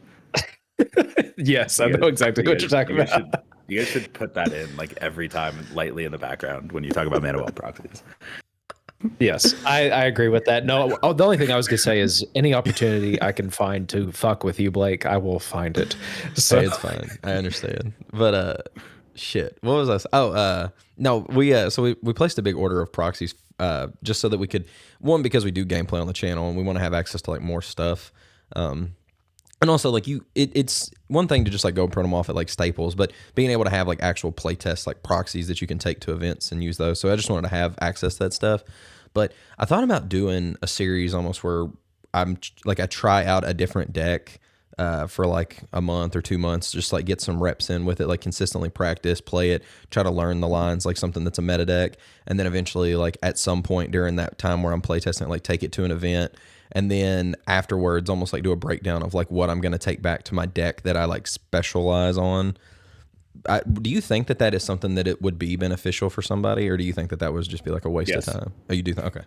Yes, I know exactly what you're talking about. You guys should put that in like every time, lightly in the background when you talk about Mana Vault Proxies. Yes, I agree with that. No, the only thing I was gonna say is any opportunity I can find to fuck with you, Blake, I will find it. So hey, it's fine. I understand. But Shit. What was I? No, we placed a big order of proxies, just so that we could, one, because we do gameplay on the channel and we want to have access to like more stuff. And also like it's one thing to just like go and print them off at like Staples, but being able to have like actual play tests, like proxies that you can take to events and use those. So I just wanted to have access to that stuff. But I thought about doing a series almost where I try out a different deck for like a month or 2 months, just like get some reps in with it, like consistently practice, play it, try to learn the lines, like something that's a meta deck. And then eventually, like at some point during that time where I'm playtesting, like take it to an event. And then afterwards, almost like do a breakdown of like what I'm going to take back to my deck that I like specialize on. Do you think that that is something that it would be beneficial for somebody, or do you think that that would just be like a waste of time? Oh, you do think? Okay.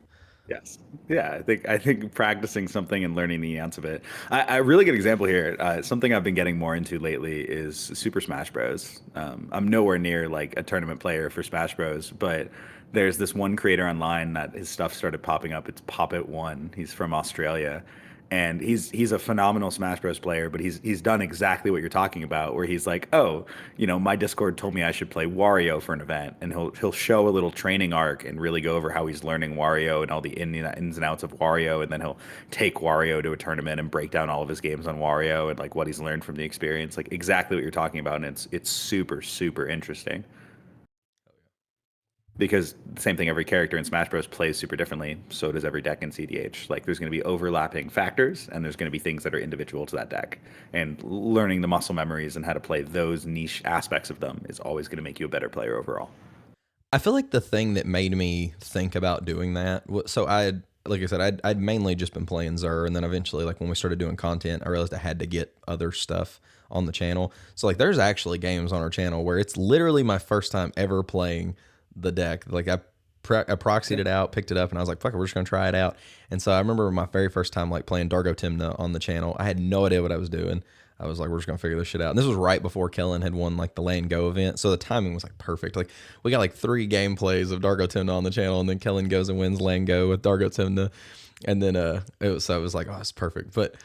Yes. Yeah, I think practicing something and learning the ants of it. A really good example here, something I've been getting more into lately is Super Smash Bros. I'm nowhere near like a tournament player for Smash Bros, but there's this one creator online that his stuff started popping up. It's Poppet1. He's from Australia. And he's a phenomenal Smash Bros player, but he's done exactly what you're talking about, where he's like, oh, my Discord told me I should play Wario for an event, and he'll show a little training arc and really go over how he's learning Wario and all the ins and outs of Wario, and then he'll take Wario to a tournament and break down all of his games on Wario and like what he's learned from the experience, like exactly what you're talking about, and it's super super interesting. Because the same thing, every character in Smash Bros. Plays super differently. So does every deck in cEDH. Like there's going to be overlapping factors, and there's going to be things that are individual to that deck. And learning the muscle memories and how to play those niche aspects of them is always going to make you a better player overall. I feel like the thing that made me think about doing that, so like I said, I'd mainly just been playing Xur, and then eventually, like when we started doing content, I realized I had to get other stuff on the channel. So like there's actually games on our channel where it's literally my first time ever playing the deck. Like I proxied it out, picked it up, and I was like, fuck it, we're just gonna try it out. And so I remember my very first time like playing Dargo Timna on the channel. I had no idea what I was doing. I was like, we're just gonna figure this shit out. And this was right before Kellen had won like the Land Go event, so the timing was like perfect. Like we got like 3 gameplays of Dargo Timna on the channel, and then Kellen goes and wins Land Go with Dargo Timna, and then it was like, oh, it's perfect. But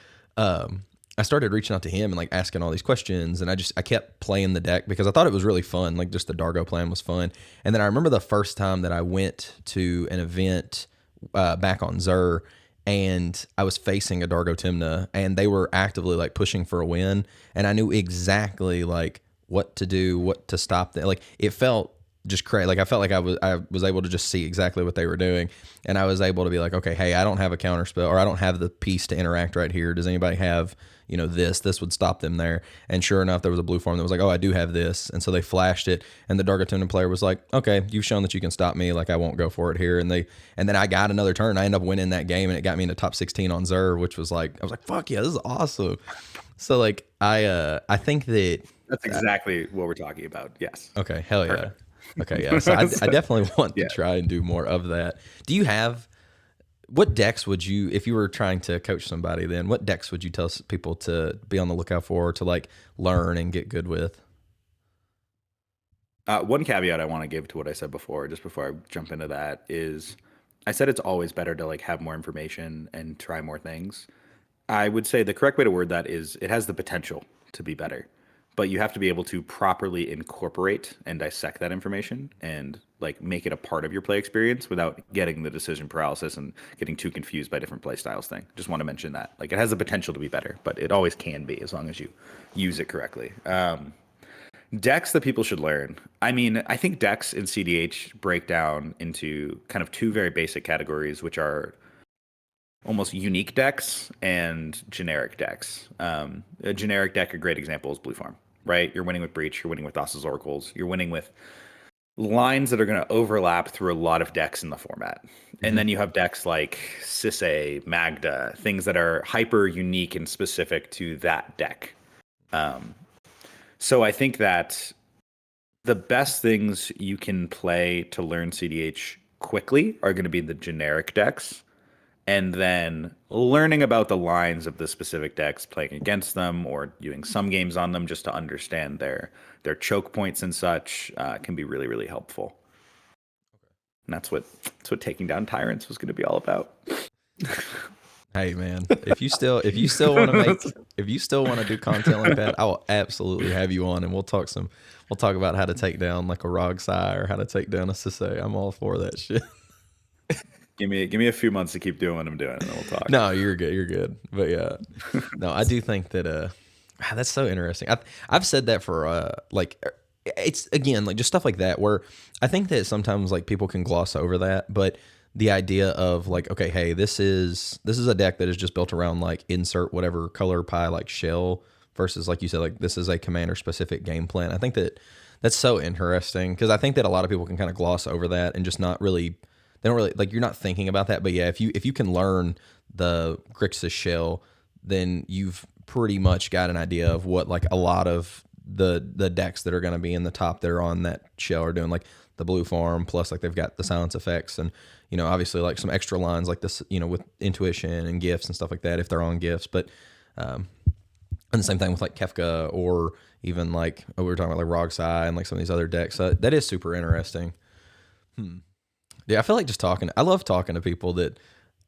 I started reaching out to him and like asking all these questions, and I kept playing the deck because I thought it was really fun. Like just the Dargo plan was fun. And then I remember the first time that I went to an event back on Xur, and I was facing a Dargo Timna, and they were actively like pushing for a win, and I knew exactly like what to do, what to stop them. Like it felt just crazy. Like I felt like I was able to just see exactly what they were doing, and I was able to be like, okay, hey, I don't have a counter spell, or I don't have the piece to interact right here. Does anybody have this would stop them there? And sure enough, there was a blue farm that was like, oh, I do have this. And so they flashed it, and the Dargo Timna player was like, okay, you've shown that you can stop me. Like I won't go for it here. And then I got another turn. I ended up winning that game, and it got me into top 16 on Xur, which was like, I was like, fuck yeah, this is awesome. So like I think that's exactly what we're talking about. Yes. Okay. Hell yeah. Perfect. Okay. Yeah. So I definitely want to try and do more of that. Do you have, what decks would you, if you were trying to coach somebody, then what decks would you tell people to be on the lookout for, to like learn and get good with? One caveat I want to give to what I said before, just before I jump into that, is I said it's always better to like have more information and try more things. I would say the correct way to word that is it has the potential to be better, but you have to be able to properly incorporate and dissect that information and like make it a part of your play experience without getting the decision paralysis and getting too confused by different play styles thing. Just want to mention that. Like it has the potential to be better, but it always can be as long as you use it correctly. Decks that people should learn. I mean, I think decks in cEDH break down into kind of 2 very basic categories, which are almost unique decks and generic decks. A generic deck, a great example is Blue Farm, right? You're winning with Breach, you're winning with Thassa's Oracles, you're winning with lines that are going to overlap through a lot of decks in the format. And then you have decks like Sisay, Magda, things that are hyper unique and specific to that deck. So I think that the best things you can play to learn cEDH quickly are going to be the generic decks. And then learning about the lines of the specific decks, playing against them or doing some games on them just to understand their choke points and such can be really, really helpful. And that's what taking down tyrants was going to be all about. Hey man, if you still want to do content like that, I will absolutely have you on, and we'll talk about how to take down like a Rogsai or how to take down a Sisei. I'm all for that shit. Give me a few months to keep doing what I'm doing, and then we'll talk. No, you're good. But yeah, no, I do think that that's so interesting. I've said that for like it's again like just stuff like that where I think that sometimes like people can gloss over that, but the idea of like, okay, hey, this is a deck that is just built around like insert whatever color pie like shell versus like you said, like this is a commander specific game plan. I think that that's so interesting because I think that a lot of people can kind of gloss over that and just not really, they don't really like, you're not thinking about that. But yeah, if you can learn the Grixis shell, then you've pretty much got an idea of what like a lot of the decks that are going to be in the top that are on that shell are doing, like the blue farm plus like they've got the silence effects and obviously like some extra lines like this with intuition and gifts and stuff like that if they're on gifts. But and the same thing with like Kefka or even like we were talking about like Rogsai and like some of these other decks. That is super interesting. Yeah, I feel like I love talking to people that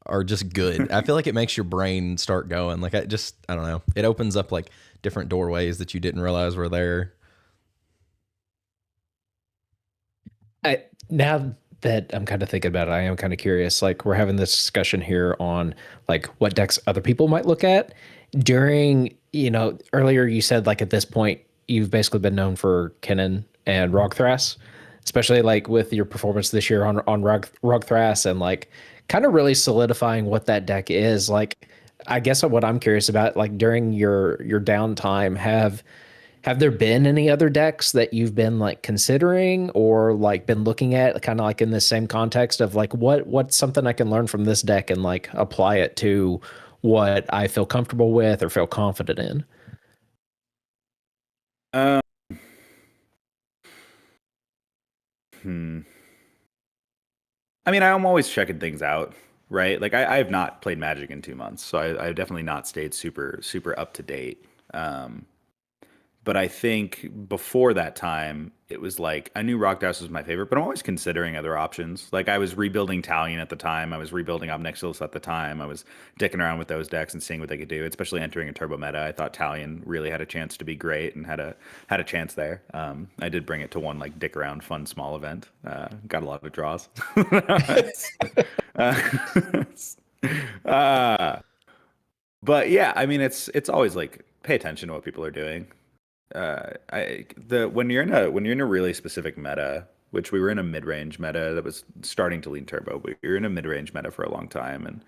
are just good. I feel like it makes your brain start going. Like I don't know. It opens up like different doorways that you didn't realize were there. Now that I'm kind of thinking about it, I am kind of curious. Like we're having this discussion here on like what decks other people might look at. During, earlier you said like at this point you've basically been known for Kennen and Rogthras, especially like with your performance this year on Rogthras and like kind of really solidifying what that deck is. Like I guess what I'm curious about, like during your downtime, have there been any other decks that you've been like considering or like been looking at kind of like in the same context of like what's something I can learn from this deck and like apply it to what I feel comfortable with or feel confident in? I mean, I'm always checking things out, right? Like I have not played Magic in 2 months, so I've definitely not stayed super up to date. But I think before that time, it was like I knew Rockhouse was my favorite, but I'm always considering other options. Like I was rebuilding Talion at the time, I was rebuilding Obnixilis at the time, I was dicking around with those decks and seeing what they could do. Especially entering a turbo meta, I thought Talion really had a chance to be great and had a chance there. I did bring it to one like dick around fun small event. Got a lot of draws. But yeah, I mean it's always like pay attention to what people are doing. When you're in a really specific meta, which we were in a mid-range meta that was starting to lean turbo, but you're in a mid-range meta for a long time, and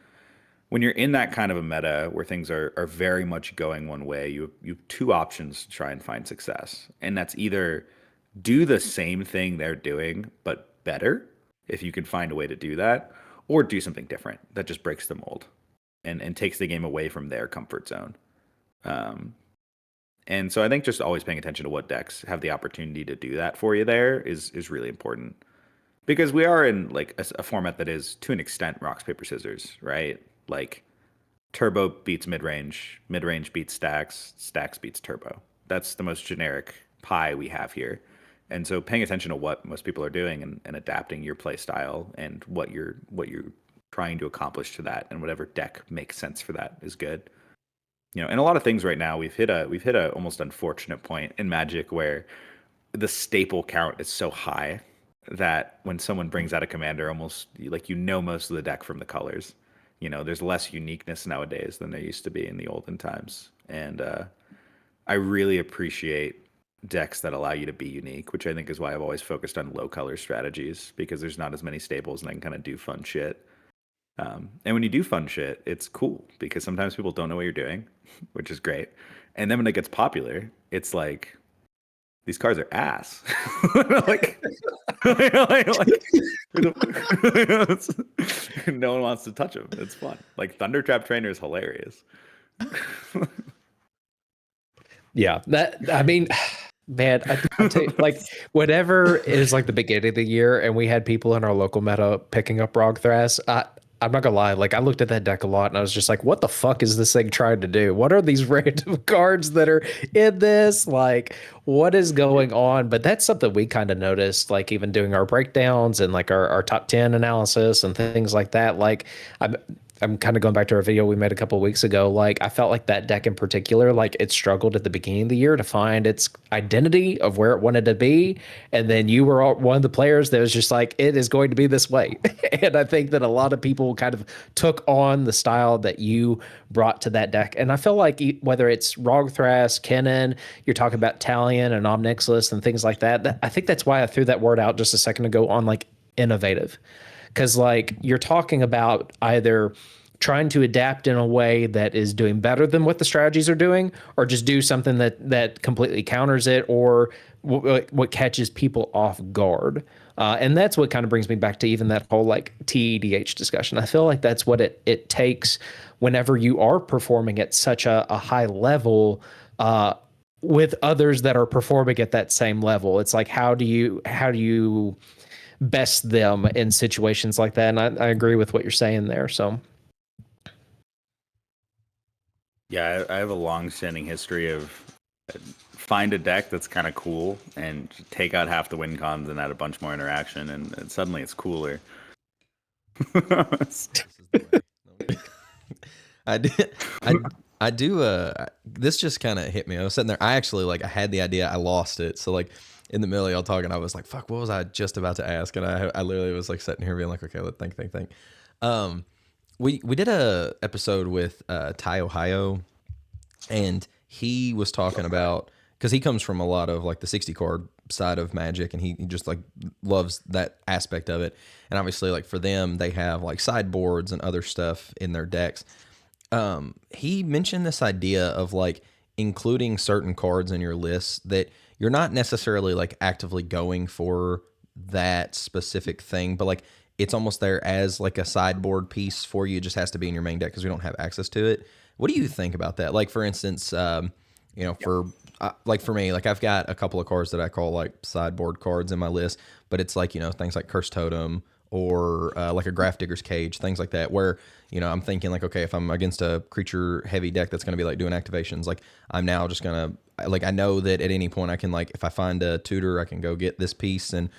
when you're in that kind of a meta where things are very much going one way, you have two options to try and find success, and that's either do the same thing they're doing but better, if you can find a way to do that, or do something different that just breaks the mold and takes the game away from their comfort zone. And so I think just always paying attention to what decks have the opportunity to do that for you there is really important. Because we are in like a format that is to an extent rocks, paper, scissors, right? Like turbo beats mid-range, mid-range beats stacks, stacks beats turbo. That's the most generic pie we have here. And so paying attention to what most people are doing and adapting your play style and what you're trying to accomplish to that and whatever deck makes sense for that is good. And a lot of things right now we've hit a almost unfortunate point in Magic where the staple count is so high that when someone brings out a commander, almost like most of the deck from the colors. There's less uniqueness nowadays than there used to be in the olden times, and I really appreciate decks that allow you to be unique, which I think is why I've always focused on low color strategies, because there's not as many staples and I can kind of do fun shit. And when you do fun shit, it's cool because sometimes people don't know what you're doing, which is great. And then when it gets popular, it's like these cards are ass. like, no one wants to touch them. It's fun. Like Thundertrap Trainer is hilarious. Yeah, I mean, man, I tell you, like whatever is like the beginning of the year, and we had people in our local meta picking up Rogthras. I'm not gonna lie, like I looked at that deck a lot and I was just like, what the fuck is this thing trying to do? What are these random cards that are in this? Like, what is going on? But that's something we kind of noticed, like even doing our breakdowns and like our top 10 analysis and things like that. Like I'm kind of going back to our video we made a couple of weeks ago. Like, I felt like that deck in particular, like it struggled at the beginning of the year to find its identity of where it wanted to be. And then you were one of the players that was just like, it is going to be this way. And I think that a lot of people kind of took on the style that you brought to that deck. And I feel like whether it's Rogthras, Kennen, you're talking about Talion and Omnixilus and things like that, I think that's why I threw that word out just a second ago on like innovative. Because like you're talking about either trying to adapt in a way that is doing better than what the strategies are doing, or just do something that completely counters it, or what catches people off guard. And that's what kind of brings me back to even that whole like tEDH discussion. I feel like that's what it takes whenever you are performing at such a high level with others that are performing at that same level. It's like, how do you best them in situations like that? And I agree with what you're saying there. So yeah, I have a long-standing history of find a deck that's kind of cool and take out half the win cons and add a bunch more interaction, and suddenly it's cooler. I do this just kind of hit me. I was sitting there, I actually like I had the idea, I lost it. So like in the middle of y'all talking, I was like, fuck, what was I just about to ask? And I literally was like sitting here being like, okay, let's think. We did a episode with Ty Ohio, and he was talking about, because he comes from a lot of like the 60 card side of Magic, and he just like loves that aspect of it. And obviously like for them, they have like sideboards and other stuff in their decks. He mentioned this idea of like including certain cards in your list that you're not necessarily like actively going for that specific thing, but like it's almost there as like a sideboard piece for you. It just has to be in your main deck because we don't have access to it. What do you think about that? Like for instance, for like for me, like I've got a couple of cards that I call like sideboard cards in my list, but it's like, things like Curse Totem or like a Grafdigger's Cage, things like that, where, I'm thinking like, okay, if I'm against a creature heavy deck that's going to be like doing activations, like I'm now just going to, like I know that at any point I can, like if I find a tutor, I can go get this piece and,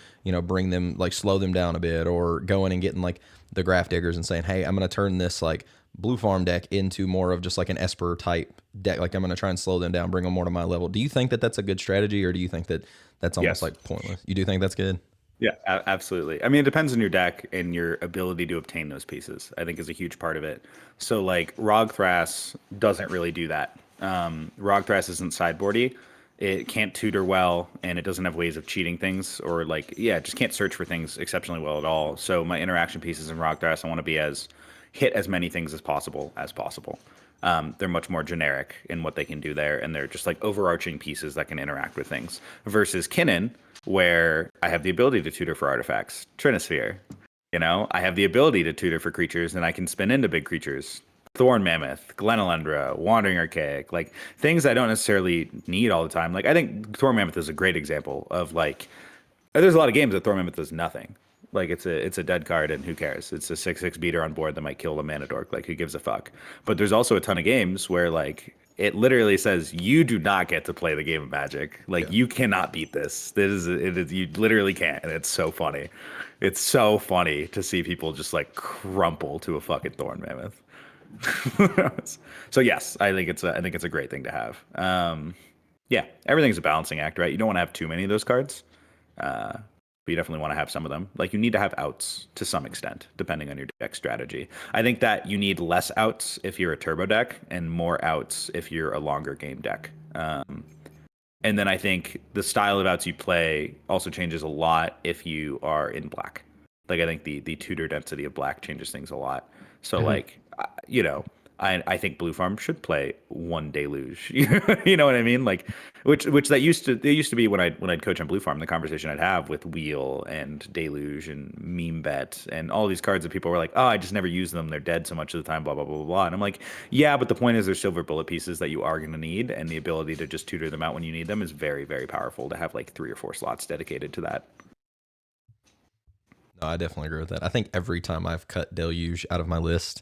bring them, like slow them down a bit, or going and getting like the Grafdiggers and saying, hey, I'm going to turn this like blue farm deck into more of just like an Esper type deck. Like I'm going to try and slow them down, bring them more to my level. Do you think that that's a good strategy, or do you think that that's almost like pointless? You do think that's good? Yeah, absolutely. I mean, it depends on your deck and your ability to obtain those pieces, I think is a huge part of it. So like Rogthras doesn't really do that. Rogthras isn't sideboardy. It can't tutor well, and it doesn't have ways of cheating things, or like, it just can't search for things exceptionally well at all. So my interaction pieces in Rogthras, I want to be hit as many things as possible. They're much more generic in what they can do there, and they're just like overarching pieces that can interact with things. Versus Kinnan, where I have the ability to tutor for artifacts. Trinisphere, I have the ability to tutor for creatures, and I can spin into big creatures. Thorn Mammoth, Glenelendra, Wandering Archaic, like things I don't necessarily need all the time. Like I think Thorn Mammoth is a great example of like, there's a lot of games that Thorn Mammoth does nothing. Like it's a dead card, and who cares? It's a 6/6 beater on board that might kill a mana dork. Like who gives a fuck? But there's also a ton of games where like it literally says you do not get to play the game of Magic. Like you cannot beat this. It is you literally can't, and it's so funny. It's so funny to see people just like crumple to a fucking Thorn Mammoth. So yes, I think it's a great thing to have. Everything's a balancing act, right? You don't want to have too many of those cards. But you definitely want to have some of them. Like you need to have outs to some extent, depending on your deck strategy. I think that you need less outs if you're a turbo deck, and more outs if you're a longer game deck. And then I think the style of outs you play also changes a lot if you are in black. Like I think the tutor density of black changes things a lot. So like, I think Blue Farm should play one Deluge. You know what I mean? Like, which they used to be when I'd coach on Blue Farm. The conversation I'd have with Wheel and Deluge and Meme Bet and all these cards that people were like, oh, I just never use them. They're dead so much of the time. Blah blah blah blah blah. And I'm like, yeah, but the point is, they're silver bullet pieces that you are going to need, and the ability to just tutor them out when you need them is very very powerful. To have like 3 or 4 slots dedicated to that. No, I definitely agree with that. I think every time I've cut Deluge out of my list,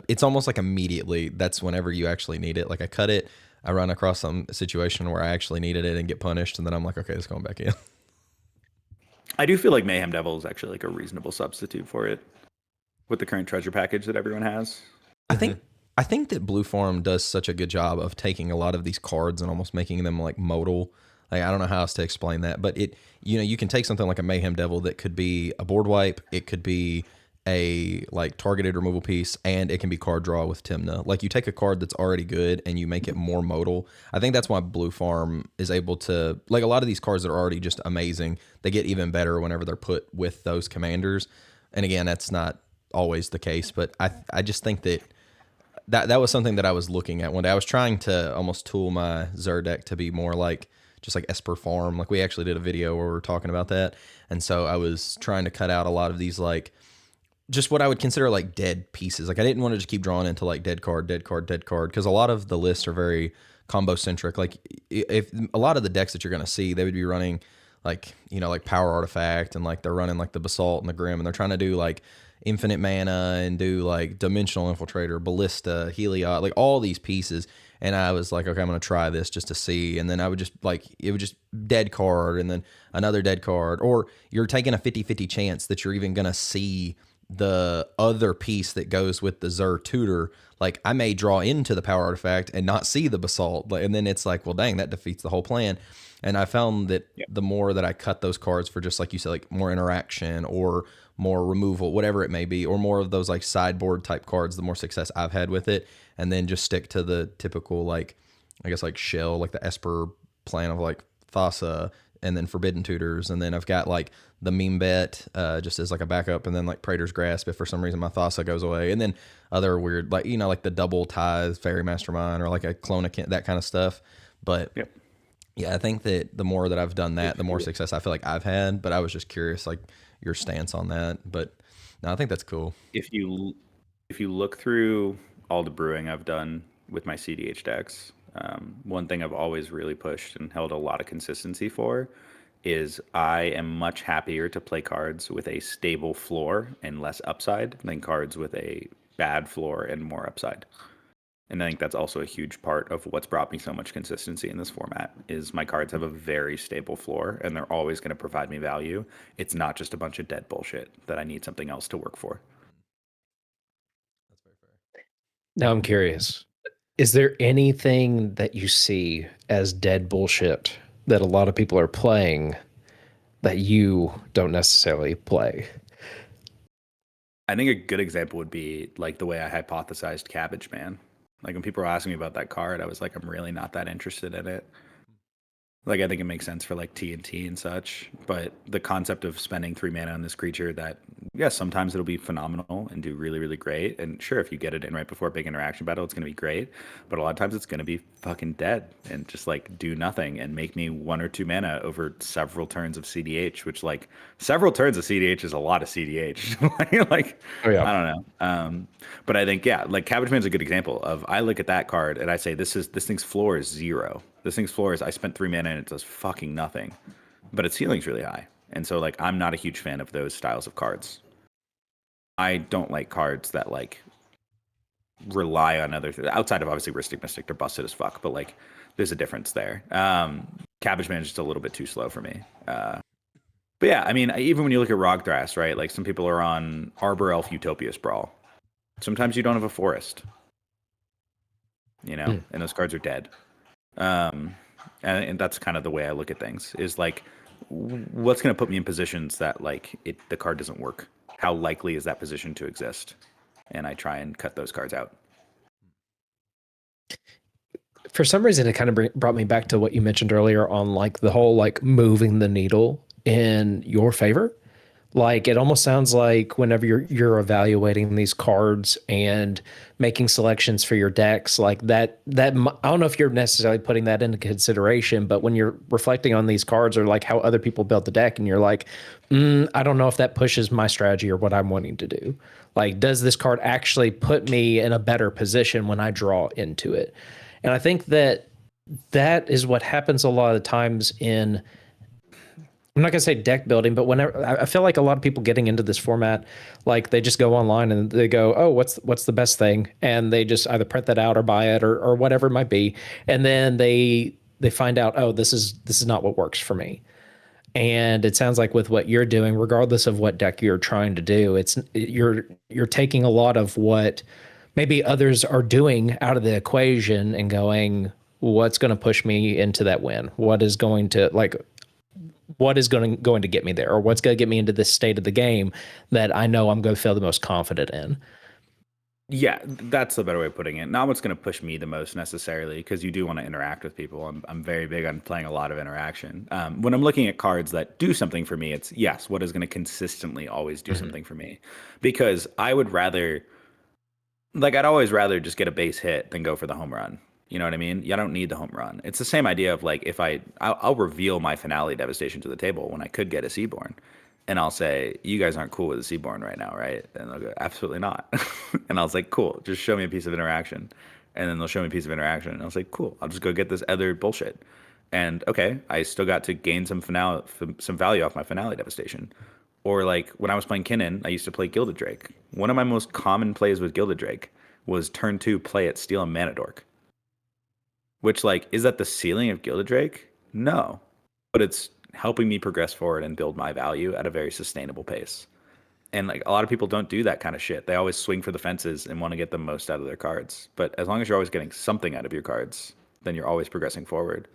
it's almost like immediately that's whenever you actually need it. Like I cut it, I run across some situation where I actually needed it and get punished, and then I'm like, okay, it's going back in. I do feel like Mayhem Devil is actually like a reasonable substitute for it. with the current treasure package that everyone has. I think that Blue Farm does such a good job of taking a lot of these cards and almost making them like modal. Like I don't know how else to explain that, but you can take something like a Mayhem Devil that could be a board wipe, it could be a like targeted removal piece, and it can be card draw with Timna. Like you take a card that's already good and you make it more modal. I think that's why Blue Farm is able to, like, a lot of these cards that are already just amazing, they get even better whenever they're put with those commanders. And again, that's not always the case, but I just think that was something that I was looking at one day. I was trying to almost tool my Zer deck to be more like just like Esper Farm. Like we actually did a video where we were talking about that. And so I was trying to cut out a lot of these like just what I would consider like dead pieces. Like I didn't want to just keep drawing into like dead card, dead card, dead card, because a lot of the lists are very combo centric. Like if a lot of the decks that you're going to see, they would be running like, like Power Artifact, and like they're running like the Basalt and the Grim, and they're trying to do like infinite mana and do like Dimensional Infiltrator, Ballista, Heliod, like all these pieces. And I was like, okay, I'm going to try this just to see. And then I would just like, it would just dead card and then another dead card. Or you're taking a 50-50 chance that you're even going to see the other piece that goes with the Zer Tutor. Like I may draw into the Power Artifact and not see the Basalt. And then it's like, well, dang, that defeats the whole plan. And I found that the more that I cut those cards for just like you said, like more interaction or more removal, whatever it may be, or more of those like sideboard type cards, the more success I've had with it. And then just stick to the typical, like, I guess like shell, like the Esper plan of like Thassa and then Forbidden Tutors. And then I've got like the Meme Bet just as like a backup, and then like Praetor's Grasp if for some reason my Thassa goes away. And then other weird, like, like the double ties, Fairy Mastermind, or like a Clone of that kind of stuff. But yeah, I think that the more that I've done that, the more success I feel like I've had. But I was just curious, like your stance on that. But no, I think that's cool. If you look through all the brewing I've done with my cEDH decks, one thing I've always really pushed and held a lot of consistency for is I am much happier to play cards with a stable floor and less upside than cards with a bad floor and more upside. And I think that's also a huge part of what's brought me so much consistency in this format is my cards have a very stable floor and they're always going to provide me value. It's not just a bunch of dead bullshit that I need something else to work for. That's very fair. Now I'm curious. Is there anything that you see as dead bullshit that a lot of people are playing that you don't necessarily play? I think a good example would be like the way I hypothesized Cabbage Man. Like when people were asking me about that card, I was like, I'm really not that interested in it. Like I think it makes sense for like TNT and such, but the concept of spending 3 mana on this creature that, yes, sometimes it'll be phenomenal and do really, really great. And sure, if you get it in right before a big interaction battle, it's going to be great. But a lot of times it's going to be fucking dead and just like do nothing and make me 1 or 2 mana over several turns of cEDH, which like several turns of cEDH is a lot of cEDH. like, oh, yeah. I don't know. But I think, yeah, like Cabbage Man's a good example of I look at that card and I say, this thing's floor is 0. This thing's floor is I spent 3 mana and it does fucking nothing, but its ceiling's really high. And so like I'm not a huge fan of those styles of cards. I don't like cards that like rely on other things outside of obviously Mystic. They're busted as fuck, but like there's a difference there. Cabbage Man is just a little bit too slow for me. But yeah, I mean, even when you look at Rogthras, right? Like some people are on Arbor Elf Utopia Sprawl. Sometimes you don't have a forest, and those cards are dead. And that's kind of the way I look at things is like, what's going to put me in positions that like the card doesn't work? How likely is that position to exist? And I try and cut those cards out. For some reason, it kind of brought me back to what you mentioned earlier on like the whole like moving the needle in your favor. Like it almost sounds like whenever you're evaluating these cards and making selections for your decks, like that I don't know if you're necessarily putting that into consideration, but when you're reflecting on these cards or like how other people built the deck, and you're like, I don't know if that pushes my strategy or what I'm wanting to do. Like, does this card actually put me in a better position when I draw into it? And I think that is what happens a lot of the times in. I'm not going to say deck building, but whenever I feel like a lot of people getting into this format, like they just go online and they go, oh, what's the best thing? And they just either print that out or buy it or whatever it might be. And then they find out, oh, this is not what works for me. And it sounds like with what you're doing, regardless of what deck you're trying to do, you're taking a lot of what maybe others are doing out of the equation and going, what's going to push me into that win? What is going to get me there, or what's going to get me into this state of the game that I know I'm going to feel the most confident in? Yeah, that's the better way of putting it. Not what's going to push me the most necessarily, because you do want to interact with people. I'm very big on playing a lot of interaction. When I'm looking at cards that do something for me, it's yes, what is going to consistently always do something for me? Because I would rather, I'd always rather just get a base hit than go for the home run. You know what I mean? I don't need the home run. It's the same idea of like if I'll reveal my finale devastation to the table when I could get a Seaborn. And I'll say, you guys aren't cool with a Seaborn right now, right? And they'll go, absolutely not. And I was like, cool, just show me a piece of interaction. And then they'll show me a piece of interaction. And I was like, cool, I'll just go get this other bullshit. And okay, I still got to gain some value off my finale devastation. Or like when I was playing Kinnan, I used to play Gilded Drake. One of my most common plays with Gilded Drake was turn 2 play it, steal a Mana Dork. Which like, is that the ceiling of Gilded Drake? No. But it's helping me progress forward and build my value at a very sustainable pace. And like a lot of people don't do that kind of shit. They always swing for the fences and want to get the most out of their cards. But as long as you're always getting something out of your cards, then you're always progressing forward.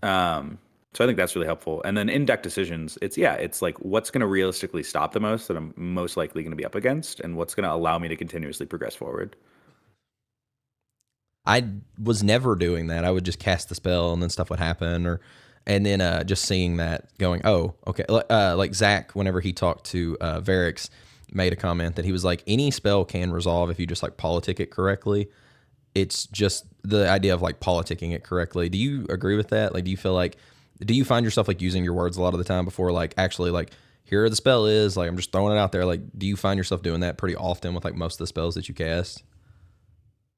So I think that's really helpful. And then in deck decisions, it's like what's going to realistically stop the most that I'm most likely going to be up against, and what's going to allow me to continuously progress forward. I was never doing that. I would just cast the spell and then stuff would happen, and then just seeing that going, oh, okay. Like Zach, whenever he talked to Varix, made a comment that he was like, any spell can resolve if you just like politic it correctly. It's just the idea of like politicking it correctly. Do you agree with that? Like, do you find yourself like using your words a lot of the time before like actually like here the spell is, like I'm just throwing it out there? Like, do you find yourself doing that pretty often with like most of the spells that you cast?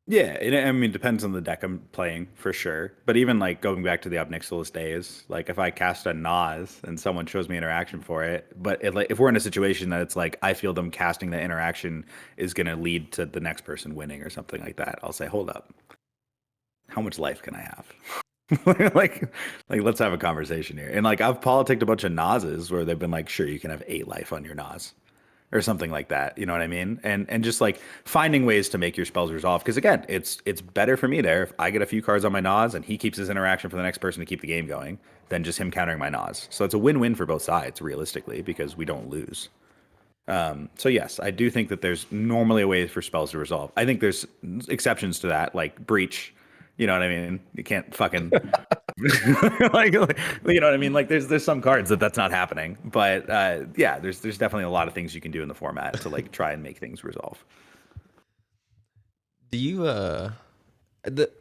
Yeah, I mean, it depends on the deck I'm playing for sure. But even like going back to the Obnixilis days, like if I cast a Nas and someone shows me interaction for it, but if we're in a situation that it's like I feel them casting the interaction is going to lead to the next person winning or something like that, I'll say, hold up, how much life can I have? like let's have a conversation here. And like I've politicked a bunch of Nases where they've been like, sure, you can have 8 life on your Nas or something like that. You know what I mean? And just like finding ways to make your spells resolve. Because again, it's better for me there if I get a few cards on my Nas and he keeps his interaction for the next person to keep the game going than just him countering my Nas. So it's a win-win for both sides realistically because we don't lose. So yes, I do think that there's normally a way for spells to resolve. I think there's exceptions to that, like Breach. You know what I mean? You can't fucking like, you know what I mean? Like there's some cards that's not happening, but yeah, there's definitely a lot of things you can do in the format to like try and make things resolve. Do you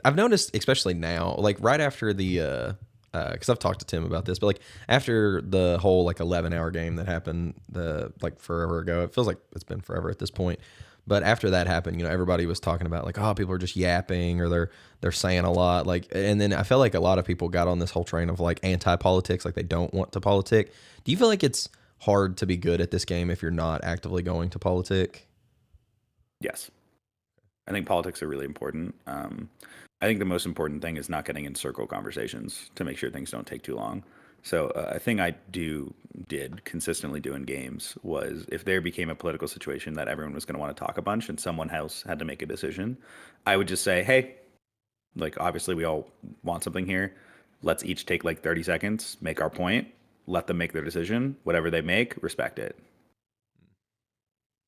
I've noticed, especially now, like right after the because I've talked to Tim about this, but like after the whole like 11-hour game that happened like forever ago, it feels like it's been forever at this point. But after that happened, you know, everybody was talking about like, oh, people are just yapping or they're saying a lot. Like, and then I felt like a lot of people got on this whole train of like anti-politics, like they don't want to politic. Do you feel like it's hard to be good at this game if you're not actively going to politic? Yes, I think politics are really important. I think the most important thing is not getting in circle conversations to make sure things don't take too long. So a thing I did consistently do in games was if there became a political situation that everyone was going to want to talk a bunch and someone else had to make a decision, I would just say, hey, like obviously we all want something here. Let's each take like 30 seconds, make our point, let them make their decision. Whatever they make, respect it.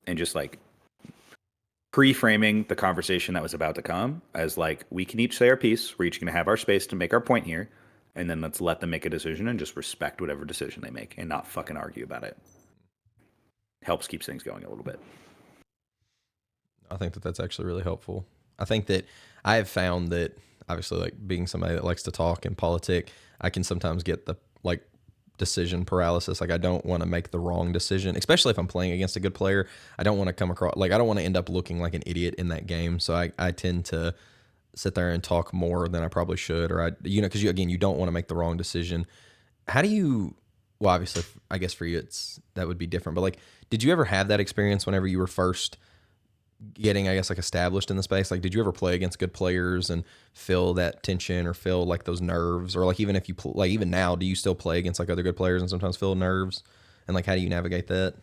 And just like pre-framing the conversation that was about to come as like, we can each say our piece. We're each going to have our space to make our point here. And then let's let them make a decision and just respect whatever decision they make and not fucking argue about it. Helps keeps things going a little bit. I think that that's actually really helpful. I think that I have found that obviously like being somebody that likes to talk and politic, I can sometimes get the like decision paralysis. Like I don't want to make the wrong decision, especially if I'm playing against a good player. I don't want to come across like I don't want to end up looking like an idiot in that game. So I tend to sit there and talk more than I probably should, or because you don't want to make the wrong decision. How do you? Well, obviously, I guess for you that would be different. But like, did you ever have that experience whenever you were first getting, I guess, like established in the space? Like, did you ever play against good players and feel that tension or feel like those nerves? Or like, even if you like, even now, do you still play against like other good players and sometimes feel nerves? And like, how do you navigate that?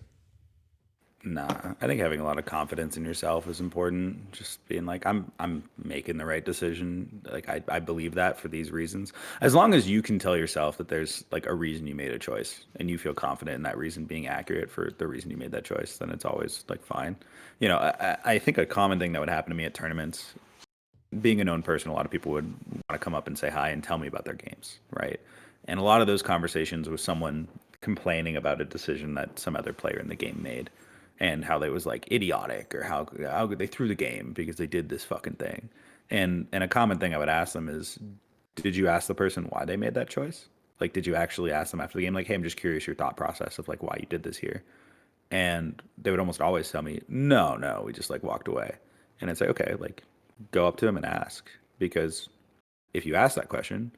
Nah, I think having a lot of confidence in yourself is important. Just being like, I'm making the right decision. Like I believe that for these reasons. As long as you can tell yourself that there's like a reason you made a choice and you feel confident in that reason being accurate for the reason you made that choice, then it's always like fine. You know, I think a common thing that would happen to me at tournaments, being a known person, a lot of people would want to come up and say hi and tell me about their games, right? And a lot of those conversations with someone complaining about a decision that some other player in the game made and how they was like idiotic or how they threw the game because they did this fucking thing. And a common thing I would ask them is, did you ask the person why they made that choice? Like, did you actually ask them after the game, like, hey, I'm just curious your thought process of like why you did this here? And they would almost always tell me, no, we just like walked away. And it's like, okay, like go up to him and ask, because if you ask that question,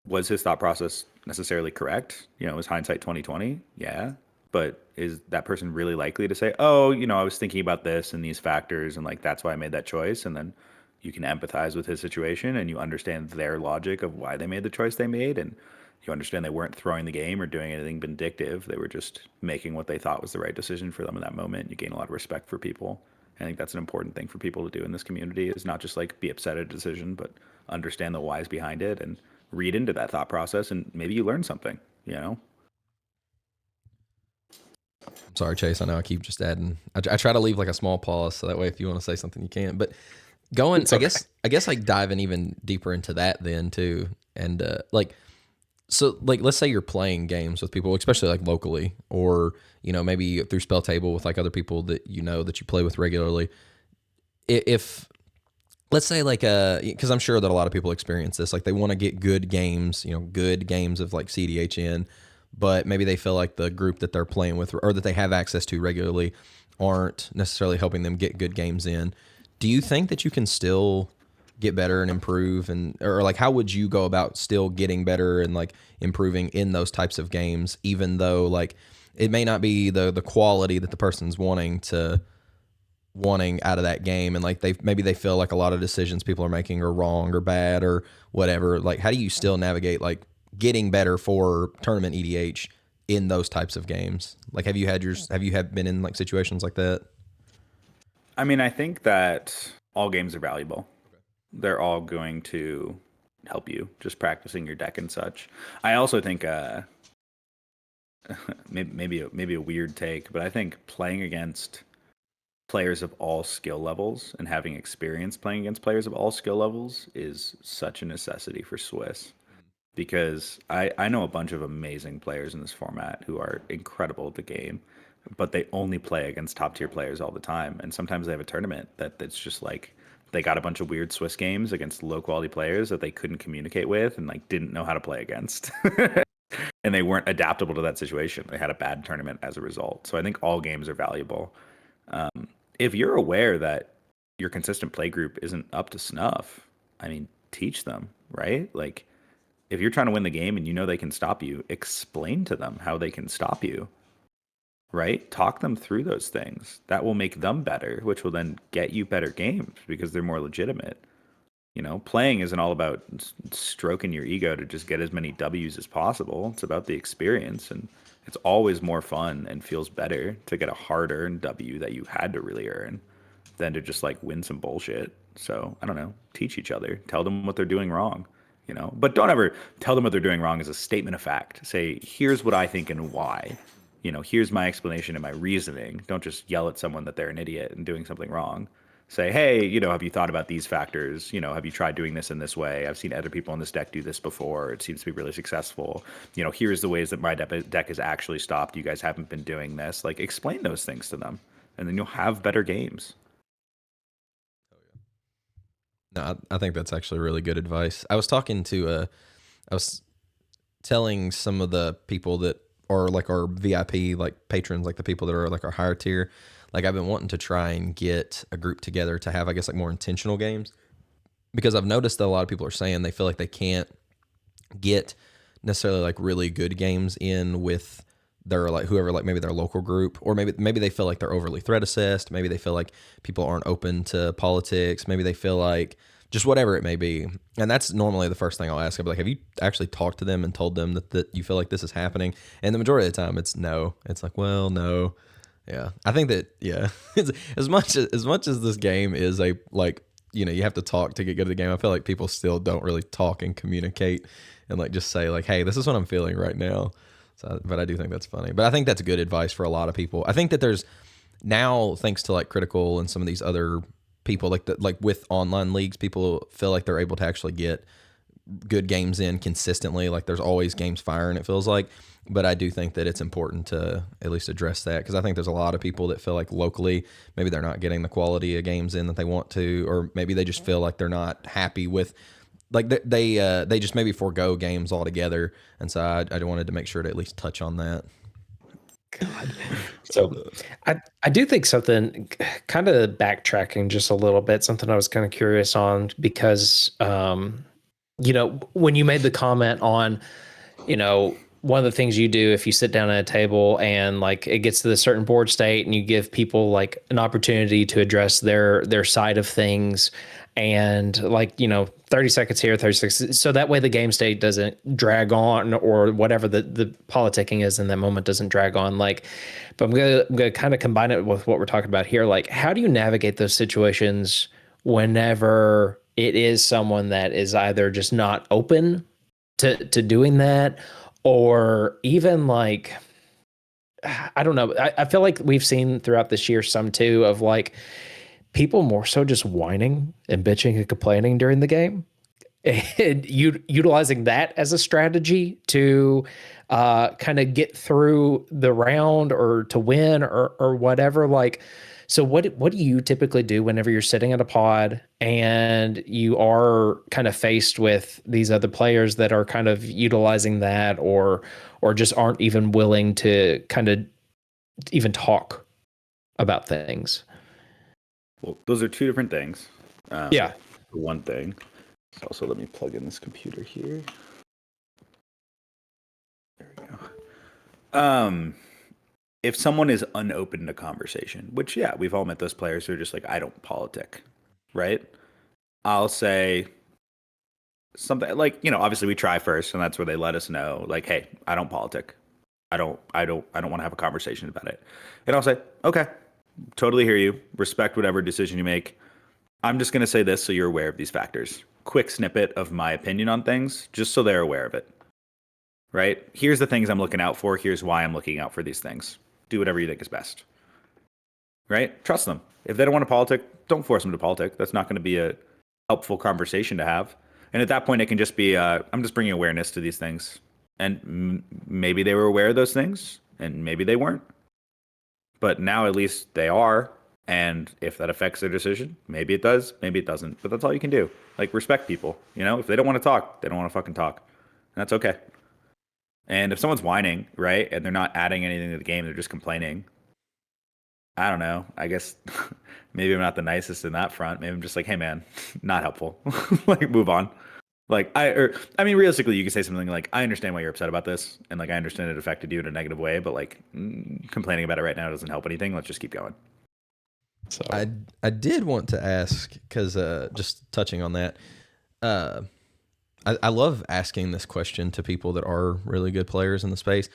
was his thought process necessarily correct? You know, was hindsight 2020? Yeah. But is that person really likely to say, oh, you know, I was thinking about this and these factors and like that's why I made that choice? And then you can empathize with his situation and you understand their logic of why they made the choice they made, and you understand they weren't throwing the game or doing anything vindictive. They were just making what they thought was the right decision for them in that moment. You gain a lot of respect for people. I think that's an important thing for people to do in this community, is not just like be upset at a decision, but understand the whys behind it and read into that thought process, and maybe you learn something, you know? Sorry, Chase. I know I keep just adding. I try to leave like a small pause so that way if you want to say something you can. But going, okay. I guess like diving even deeper into that then too, and like, so like let's say you're playing games with people, especially like locally, or you know maybe through Spell Table with like other people that you know that you play with regularly. If let's say like because I'm sure that a lot of people experience this, like they want to get good games, you know, good games of like cEDH in, but maybe they feel like the group that they're playing with or that they have access to regularly aren't necessarily helping them get good games in. Do you think that you can still get better and improve, and or like how would you go about still getting better and like improving in those types of games, even though like it may not be the quality that the person's wanting out of that game, and like they feel like a lot of decisions people are making are wrong or bad or whatever? Like how do you still navigate like getting better for tournament EDH in those types of games? Like have you been in like situations like that? I mean, I think that all games are valuable. They're all going to help you just practicing your deck and such. I also think maybe a weird take, but I think playing against players of all skill levels and having experience playing against players of all skill levels is such a necessity for Swiss, because I know a bunch of amazing players in this format who are incredible at the game, but they only play against top tier players all the time. And sometimes they have a tournament that's just like they got a bunch of weird Swiss games against low quality players that they couldn't communicate with and like didn't know how to play against. And they weren't adaptable to that situation. They had a bad tournament as a result. So I think all games are valuable. If you're aware that your consistent play group isn't up to snuff, I mean, teach them, right? Like, if you're trying to win the game and you know they can stop you, explain to them how they can stop you, right? Talk them through those things. That will make them better, which will then get you better games because they're more legitimate. You know, playing isn't all about stroking your ego to just get as many W's as possible. It's about the experience, and it's always more fun and feels better to get a hard-earned W that you had to really earn than to just like win some bullshit. So I don't know, teach each other, tell them what they're doing wrong, you know, but don't ever tell them what they're doing wrong as a statement of fact. Say, here's what I think and why, you know, here's my explanation and my reasoning. Don't just yell at someone that they're an idiot and doing something wrong. Say, hey, you know, have you thought about these factors? You know, have you tried doing this in this way? I've seen other people on this deck do this before. It seems to be really successful. You know, here's the ways that my deck has actually stopped. You guys haven't been doing this. Like, explain those things to them, and then you'll have better games. No, I think that's actually really good advice. I was talking to I was telling some of the people that are like our VIP, like patrons, like the people that are like our higher tier, like I've been wanting to try and get a group together to have, I guess, like more intentional games, because I've noticed that a lot of people are saying they feel like they can't get necessarily like really good games in with they're like whoever, like maybe their local group, or maybe they feel like they're overly threat assessed. Maybe they feel like people aren't open to politics. Maybe they feel like just whatever it may be. And that's normally the first thing I'll ask. I'll be like, have you actually talked to them and told them that you feel like this is happening? And the majority of the time it's no. It's like, well, no. Yeah. I think that, yeah, as much as this game is a, like, you know, you have to talk to get good at the game. I feel like people still don't really talk and communicate and like just say like, hey, this is what I'm feeling right now. So, but I do think that's funny. But I think that's good advice for a lot of people. I think that there's now, thanks to like Critical and some of these other people, like with online leagues, people feel like they're able to actually get good games in consistently. Like there's always games firing, it feels like. But I do think that it's important to at least address that, because I think there's a lot of people that feel like locally maybe they're not getting the quality of games in that they want to, or maybe they just feel like they're not happy with, like they just maybe forego games altogether. And so I wanted to make sure to at least touch on that. God. So I do think something, kind of backtracking just a little bit, something I was kind of curious on, because you know, when you made the comment on, you know, one of the things you do if you sit down at a table and like it gets to the certain board state and you give people like an opportunity to address their side of things, and like, you know, 30 seconds here, 30 seconds, so that way the game state doesn't drag on, or whatever the politicking is in that moment doesn't drag on. Like, but I'm gonna kind of combine it with what we're talking about here. Like, how do you navigate those situations whenever it is someone that is either just not open to doing that, or even like, I don't know. I feel like we've seen throughout this year some too of like people more so just whining and bitching and complaining during the game, and utilizing that as a strategy to kind of get through the round or to win or whatever. Like, so what do you typically do whenever you're sitting at a pod and you are kind of faced with these other players that are kind of utilizing that, or just aren't even willing to kind of even talk about things? Well, those are two different things. Yeah. One thing. So also, let me plug in this computer here. There we go. If someone is unopened to conversation, which, yeah, we've all met those players who are just like, I don't politic, right? I'll say something like, you know, obviously we try first, and that's where they let us know, like, hey, I don't politic. I don't want to have a conversation about it. And I'll say, okay, totally hear you. Respect whatever decision you make. I'm just going to say this so you're aware of these factors. Quick snippet of my opinion on things, just so they're aware of it. Right? Here's the things I'm looking out for. Here's why I'm looking out for these things. Do whatever you think is best. Right? Trust them. If they don't want to politic, don't force them to politic. That's not going to be a helpful conversation to have. And at that point, it can just be, I'm just bringing awareness to these things. And maybe they were aware of those things, and maybe they weren't. But now at least they are. And if that affects their decision, maybe it does, maybe it doesn't. But that's all you can do. Like, respect people. You know, if they don't want to talk, they don't want to fucking talk. And that's okay. And if someone's whining, right, and they're not adding anything to the game, they're just complaining, I don't know. I guess maybe I'm not the nicest in that front. Maybe I'm just like, hey, man, not helpful. Like, move on. Like, I mean, realistically, you could say something like, I understand why you're upset about this. And, like, I understand it affected you in a negative way. But, like, complaining about it right now doesn't help anything. Let's just keep going. So I did want to ask, because just touching on that, I love asking this question to people that are really good players in the space.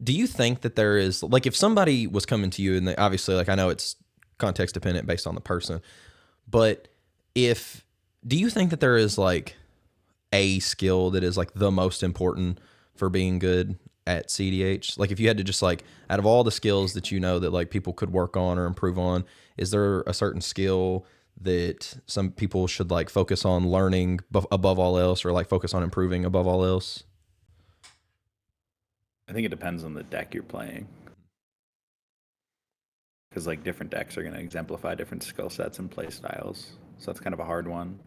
Do you think that there is, like, if somebody was coming to you, and they, obviously, like, I know it's context dependent based on the person, but do you think that there is, like, a skill that is, like, the most important for being good at cEDH? Like, if you had to just, like, out of all the skills that you know that, like, people could work on or improve on, is there a certain skill that some people should, like, focus on learning above all else, or, like, focus on improving above all else? I think it depends on the deck you're playing. Because, like, different decks are going to exemplify different skill sets and play styles. So that's kind of a hard one.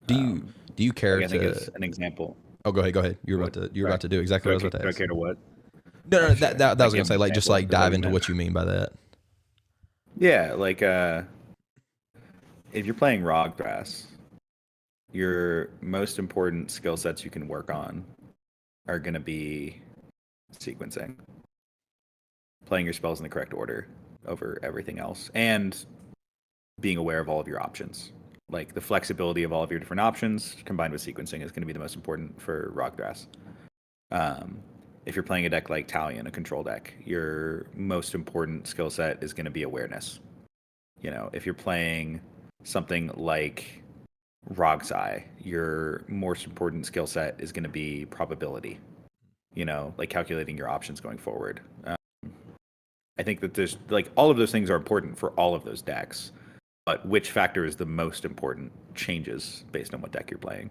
Do you care like, I think to... it's an example. Oh, go ahead. You were about to do exactly what I was about to ask. Do I care to what? No, that was going to say, like, just, like, dive into what you mean by that. Yeah, like, if you're playing Roggrass, your most important skill sets you can work on are going to be sequencing. playing your spells in the correct order over everything else, and being aware of all of your options. Like the flexibility of all of your different options combined with sequencing is going to be the most important for Rogdrass. If you're playing a deck like Talion, a control deck, your most important skill set is going to be awareness. You know, if you're playing something like Rog's Eye, your most important skill set is going to be probability. You know, like calculating your options going forward. I think that there's like all of those things are important for all of those decks, but which factor is the most important changes based on what deck you're playing.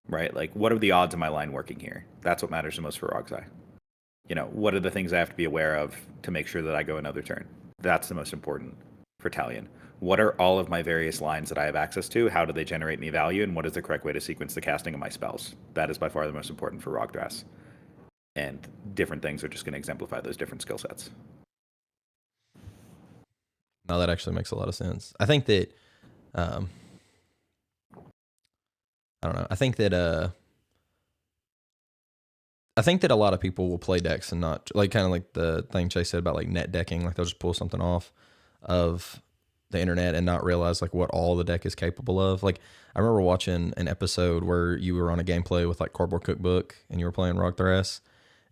Right? Like, what are the odds of my line working here? That's what matters the most for Rog's Eye. You know, what are the things I have to be aware of to make sure that I go another turn? That's the most important for Talion. What are all of my various lines that I have access to? How do they generate me value? And what is the correct way to sequence the casting of my spells? That is by far the most important for Rogdrass. And different things are just going to exemplify those different skill sets. No, that actually makes a lot of sense. I think that, I don't know. I think that a lot of people will play decks and not like kind of like the thing Chase said about like net decking. Like they'll just pull something off of the internet and not realize like what all the deck is capable of. Like I remember watching an episode where you were on a gameplay with like Cardboard Cookbook and you were playing Rogdrass,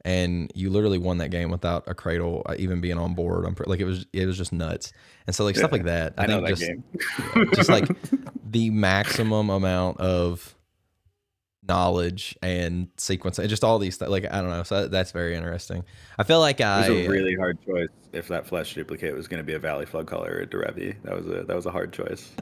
and you literally won that game without a Cradle even being on board. Like it was just nuts. And so like stuff like that. I think know that just game. just like the maximum amount of knowledge and sequence and just all these like I don't know, so that's very interesting. I feel like It was a really hard choice if that flesh duplicate was going to be a Valley Flood Color or a Derevi. That was a hard choice.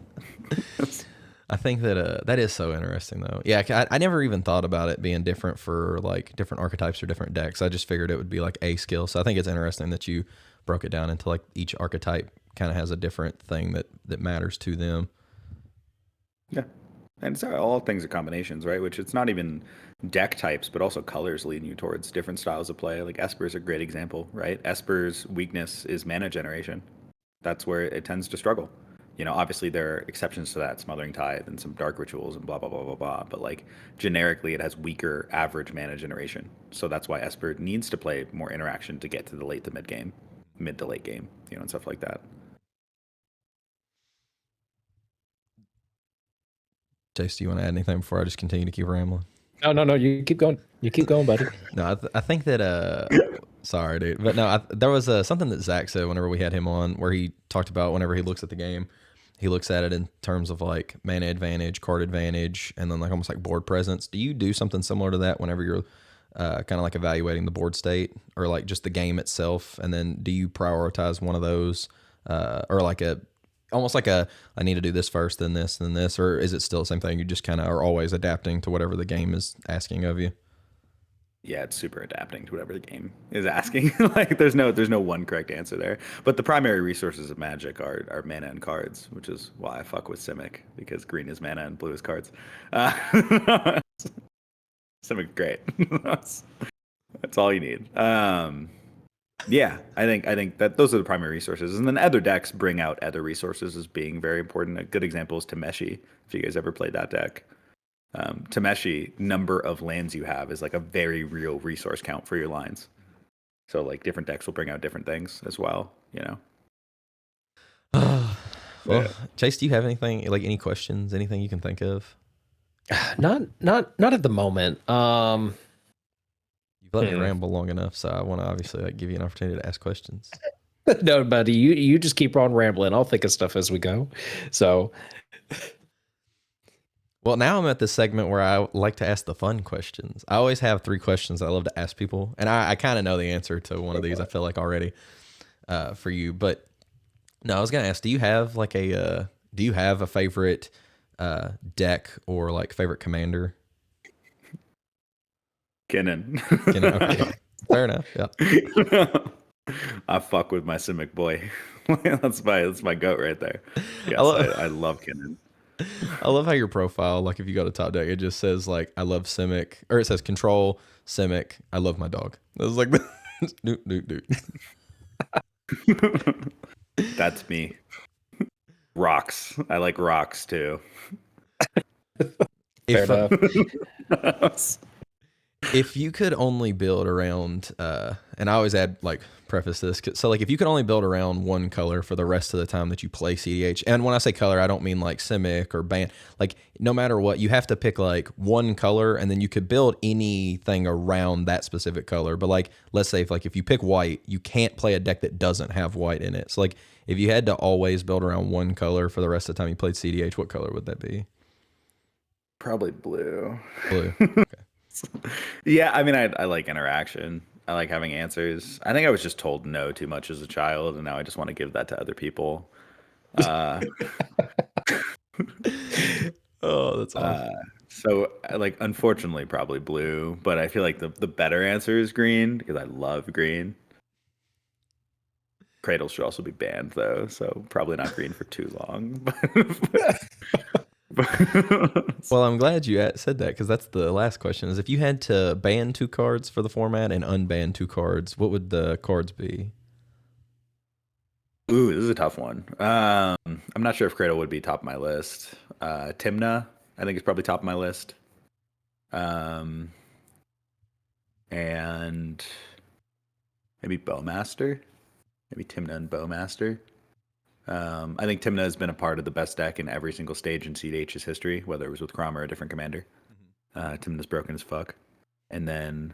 I think that that is so interesting though. Yeah, I never even thought about it being different for like different archetypes or different decks. I just figured it would be like a skill. So I think it's interesting that you broke it down into like each archetype kind of has a different thing that matters to them. Yeah. And it's all things are combinations, right? Which it's not even deck types, but also colors leading you towards different styles of play. Like Esper's a great example, right? Esper's weakness is mana generation. That's where it tends to struggle. You know, obviously there are exceptions to that, Smothering Tithe and some dark rituals and blah, blah, blah, blah, blah. But like generically, it has weaker average mana generation. So that's why Esper needs to play more interaction to get to the late to mid game, mid to late game, you know, and stuff like that. Chase, do you want to add anything before I just continue to keep rambling? No. You keep going. You keep going, buddy. No, I think that sorry, dude, but no, there was something that Zach said whenever we had him on, where he talked about whenever he looks at the game, he looks at it in terms of like mana advantage, card advantage, and then like almost like board presence. Do you do something similar to that whenever you're kind of like evaluating the board state or like just the game itself? And then do you prioritize one of those or like almost like I need to do this first, then this, or is it still the same thing? You just kind of are always adapting to whatever the game is asking of you? Yeah, it's super adapting to whatever the game is asking. Like there's no one correct answer there. But the primary resources of Magic are mana and cards, which is why I fuck with Simic, because green is mana and blue is cards. Simic, great. That's all you need. Yeah, I think that those are the primary resources, and then other decks bring out other resources as being very important. A good example is Tameshi. If you guys ever played that deck, Tameshi, number of lands you have is like a very real resource count for your lines. So like different decks will bring out different things as well, you know. Well, Yeah. Chase, do you have anything like any questions, anything you can think of? Not at the moment. You've let me ramble long enough, so I want to obviously like give you an opportunity to ask questions. No, buddy, you just keep on rambling. I'll think of stuff as we go. So, well, now I'm at this segment where I like to ask the fun questions. I always have 3 questions I love to ask people, and I kind of know the answer to one of these. I feel like already for you, but no, I was gonna ask: do you have a favorite deck or like favorite commander? Kinnan. Okay. Fair enough. Yeah. I fuck with my Simic boy. that's my goat right there. Yes, I love Kinnan. I love how your profile, like if you go to top deck, it just says like I love Simic, or it says control Simic. I love my dog. It was like dude. That's me. Rocks. I like rocks too. fair enough. If you could only build around, and I always add like preface this, so like if you could only build around one color for the rest of the time that you play cEDH, and when I say color, I don't mean like Simic or band, like no matter what, you have to pick like one color, and then you could build anything around that specific color. But like, let's say if you pick white, you can't play a deck that doesn't have white in it. So like, if you had to always build around one color for the rest of the time you played cEDH, what color would that be? Probably blue. Blue. Okay. Yeah, I mean, I like interaction. I like having answers. I think I was just told no too much as a child, and now I just want to give that to other people. Oh, that's awesome. So, like, unfortunately, probably blue, but I feel like the better answer is green because I love green. Cradle should also be banned, though, so probably not green for too long. Well, I'm glad you said that because that's the last question. Is if you had to ban 2 cards for the format and unban 2 cards, what would the cards be? Ooh, this is a tough one. I'm not sure if Cradle would be top of my list. Timna, I think is probably top of my list. And maybe Bowmaster. Maybe Timna and Bowmaster. I think Timna has been a part of the best deck in every single stage in cEDH's history, whether it was with Crom or a different commander. Timna's broken as fuck. And then,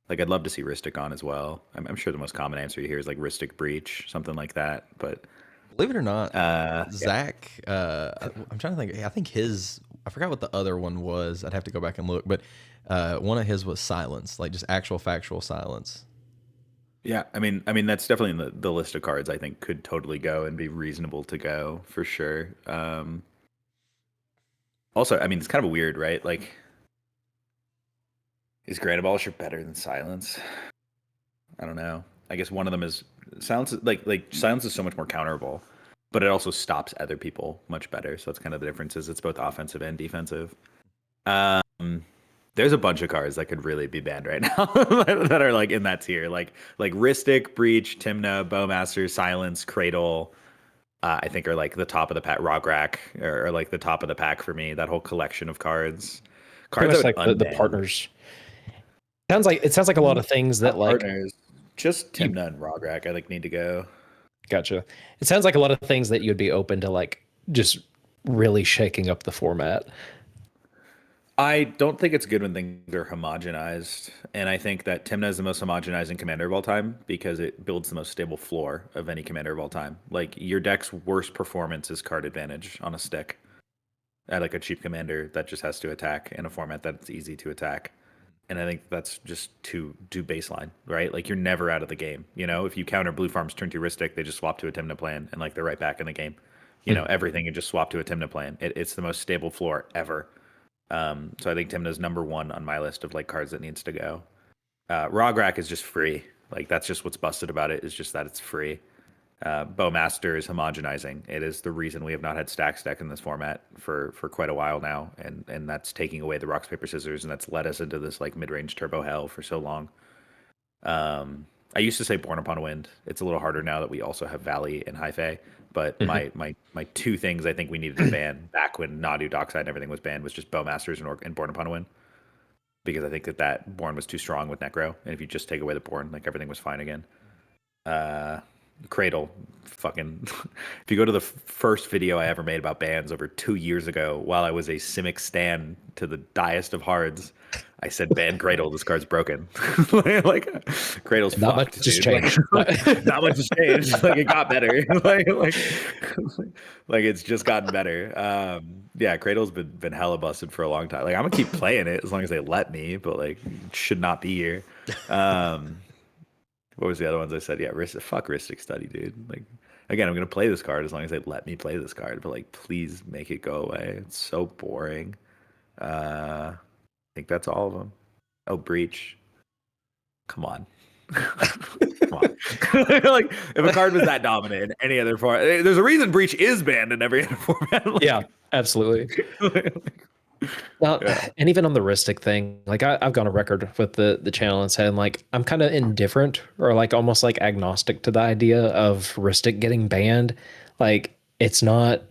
like, I'd love to see Rhystic on as well. I'm sure the most common answer you hear is like Rhystic Breach, something like that. But believe it or not, Zach, yeah. I'm trying to think. I think I forgot what the other one was. I'd have to go back and look. But one of his was silence, like just actual factual silence. Yeah, I mean that's definitely in the list of cards I think could totally go and be reasonable to go for sure. Also, I mean it's kind of weird, right? Like, is Grand Abolisher better than Silence? I don't know. I guess one of them is Silence. Like Silence is so much more counterable, but it also stops other people much better. So that's kind of the difference. Is it's both offensive and defensive. There's a bunch of cards that could really be banned right now that are like in that tier, like Rhystic, Breach, Timna, Bowmaster, Silence, Cradle. I think are like the top of the pack. Rograk are like the top of the pack for me. That whole collection of cards. Cards like the partners. It sounds like a lot of things that like partners. Just Timna and Rograk I think need to go. Gotcha. It sounds like a lot of things that you'd be open to like just really shaking up the format. I don't think it's good when things are homogenized, and I think that Timna is the most homogenizing commander of all time because it builds the most stable floor of any commander of all time. Like, your deck's worst performance is card advantage on a stick at like a cheap commander that just has to attack in a format that's easy to attack. And I think that's just too baseline, right? Like, you're never out of the game. You know, if you counter Blue Farm's turn 2 Rhystic, they just swap to a Timna plan, and like they're right back in the game. You know, everything can just swap to a Timna plan. It's the most stable floor ever. So I think Timna's number 1 on my list of like cards that needs to go. Rograk is just free. Like, that's just what's busted about it, is just that it's free. Bowmaster is homogenizing. It is the reason we have not had Stacks deck in this format for quite a while now, and that's taking away the rocks, paper, scissors, and that's led us into this like mid-range turbo hell for so long. I used to say Born Upon a Wind. It's a little harder now that we also have Valley and High Fae. But my 2 things I think we needed to ban back when Nadu, Dockside, and everything was banned was just Bowmasters and Born Upon a Wind. Because I think that Born was too strong with Necro. And if you just take away the Born, like, everything was fine again. Cradle, fucking... If you go to the first video I ever made about bans over 2 years ago, while I was a Simic stan to the diest of hards, I said, ban Cradle, this card's broken. Like, Cradle's not fucked, much has dude. changed. Not much has changed. Like, it got better. like it's just gotten better. Yeah, Cradle's been hella busted for a long time. Like, I'm gonna keep playing it as long as they let me, but like, it should not be here. What was the other ones I said? Yeah, fuck Rhystic Study, dude. Like, again, I'm gonna play this card as long as they let me play this card, but like, please make it go away. It's so boring. I think that's all of them. Oh, Breach. Come on. Come on. Like, if a card was that dominant in any other format, there's a reason Breach is banned in every other format. Like, yeah, absolutely. Now, and even on the Rhystic thing, like I've gone on record with the channel and said, like, I'm kind of indifferent or like almost like agnostic to the idea of Rhystic getting banned. Like, it's not,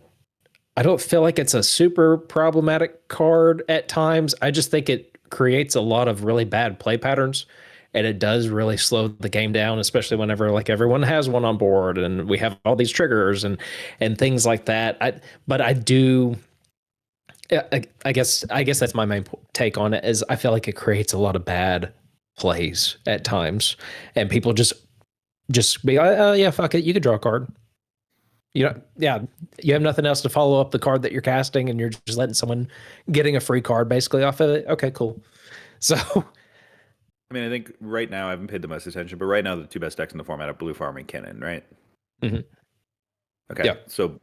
I don't feel like it's a super problematic card at times. I just think it creates a lot of really bad play patterns, and it does really slow the game down, especially whenever like everyone has one on board and we have all these triggers and things like that. But I do. I guess that's my main take on it is I feel like it creates a lot of bad plays at times, and people just be like, oh yeah, fuck it, you could draw a card. You know, yeah, you have nothing else to follow up the card that you're casting, and you're just letting someone getting a free card basically off of it. Okay, cool. So, I mean, I think right now I haven't paid the most attention, but right now the two best decks in the format are Blue Farm and Kinnan, right? mhm. Okay, Yeah. so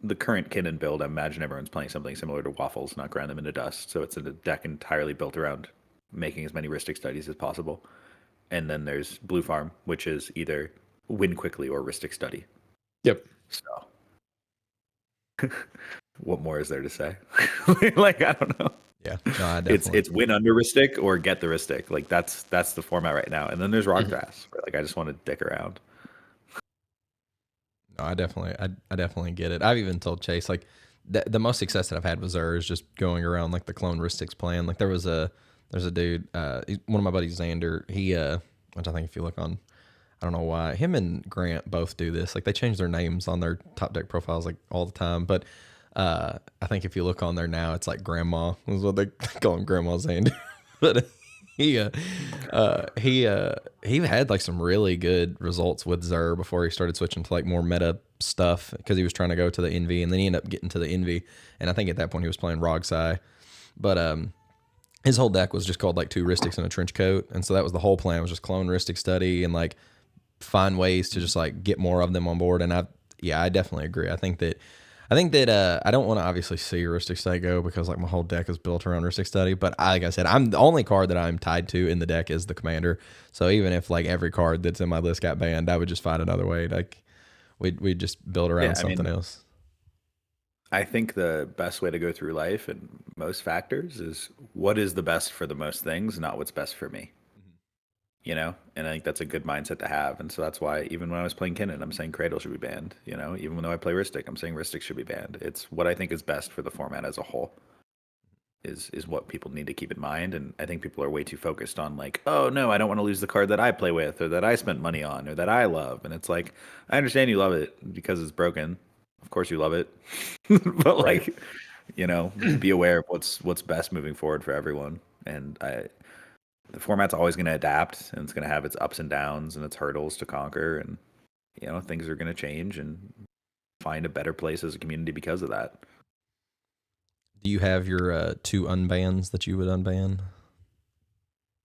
the current Kinnan build, I imagine everyone's playing something similar to Waffles, not grind them into dust. So it's a deck entirely built around making as many Ristic studies as possible. And then there's Blue Farm, which is either win quickly or Ristic study. Yep. So what more is there to say? Like, I don't know. Yeah, no, I definitely. It's win under Ristic or get the Ristic. Like that's the format right now. And then there's Rock Drafts, where like I just want to dick around. No, I definitely get it. I've even told Chase like the most success that I've had with Zer is just going around like the clone Ristics plan. Like there's a dude, one of my buddies, Xander. He which I think if you look on, I don't know why him and Grant both do this. Like they change their names on their top deck profiles like all the time. But I think if you look on there now, it's like Grandma is what they call him, Grandma Xander. But he had like some really good results with Zer before he started switching to like more meta stuff because he was trying to go to the Envy, and then he ended up getting to the Envy, and I think at that point he was playing Rogsai, but his whole deck was just called like 2 Ristics and a trench coat, and so that was the whole plan, was just clone Ristic study and like find ways to just like get more of them on board. And I definitely agree. I think that I don't want to obviously see Ristic Study go because like my whole deck is built around Ristic Study. But like I said, I'm the only card that I'm tied to in the deck is the Commander. So even if like every card that's in my list got banned, I would just find another way. Like we'd just build around something else. I think the best way to go through life and most factors is what is the best for the most things, not what's best for me. You know, and I think that's a good mindset to have. And so that's why even when I was playing Kinnan, I'm saying Cradle should be banned. You know, even though I play Ristic, I'm saying Ristic should be banned. It's what I think is best for the format as a whole is what people need to keep in mind. And I think people are way too focused on like, oh no, I don't want to lose the card that I play with or that I spent money on or that I love. And it's like, I understand you love it because it's broken. Of course you love it. But like, you know, be aware of what's best moving forward for everyone. And the format's always going to adapt, and it's going to have its ups and downs and its hurdles to conquer, and you know things are going to change and find a better place as a community because of that. Do you have your 2 unbans that you would unban?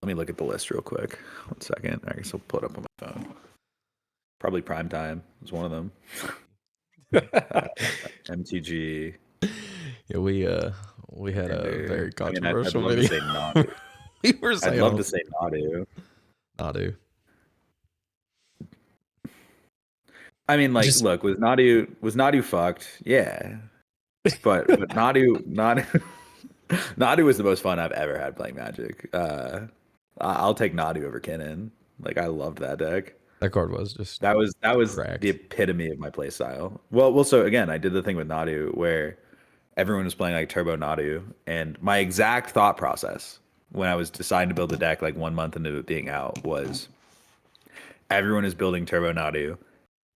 Let me look at the list real quick. 1 second. I guess I'll pull it up on my phone. Probably Primetime is one of them. MTG. Yeah, we had a very controversial I'd love video. to say Nadu. We were saying I'd love to say Nadu. I mean, like, look, was Nadu fucked? Yeah, but Nadu was the most fun I've ever had playing Magic. I'll take Nadu over Kinnan. Like, I loved that deck. That card was just that was cracked. The epitome of my play style. Well, so again, I did the thing with Nadu where everyone was playing like Turbo Nadu, and my exact thought process when I was deciding to build a deck like 1 month into it being out was everyone is building Turbo Nadu,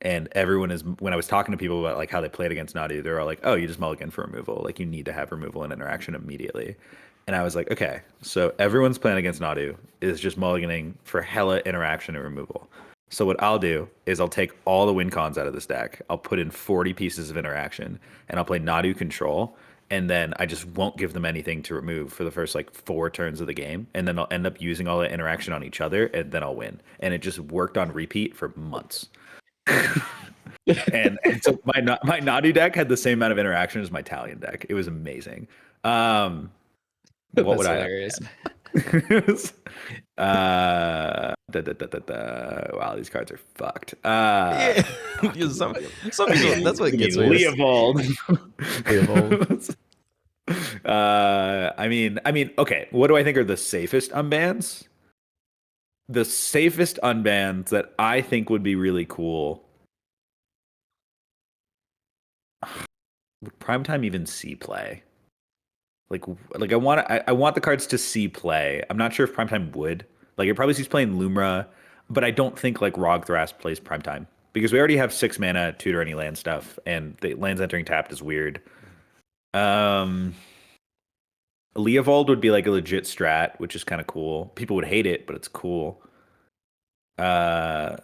and everyone is, when I was talking to people about like how they played against Nadu, they're all like, oh, you just mulligan for removal. Like you need to have removal and interaction immediately. And I was like, okay, so everyone's playing against Nadu is just mulliganing for hella interaction and removal. So what I'll do is I'll take all the win cons out of this deck. I'll put in 40 pieces of interaction, and I'll play Nadu control, and then I just won't give them anything to remove for the first like 4 turns of the game, and then I'll end up using all the interaction on each other, and then I'll win. And it just worked on repeat for months. and so my Nadu deck had the same amount of interaction as my Talion deck. It was amazing. What would hilarious. Wow, these cards are fucked. Some people, that's what gets me. Leovold. I mean, okay. What do I think are the safest unbans? The safest unbans that I think would be really cool. Would Primetime even see play? Like I want the cards to see play. I'm not sure if Primetime would. Like it probably sees play in Lumra, but I don't think like Rogthras plays Primetime because we already have 6 mana tutor any land stuff, and the lands entering tapped is weird. Leovold would be like a legit strat, which is kind of cool. People would hate it, but it's cool. I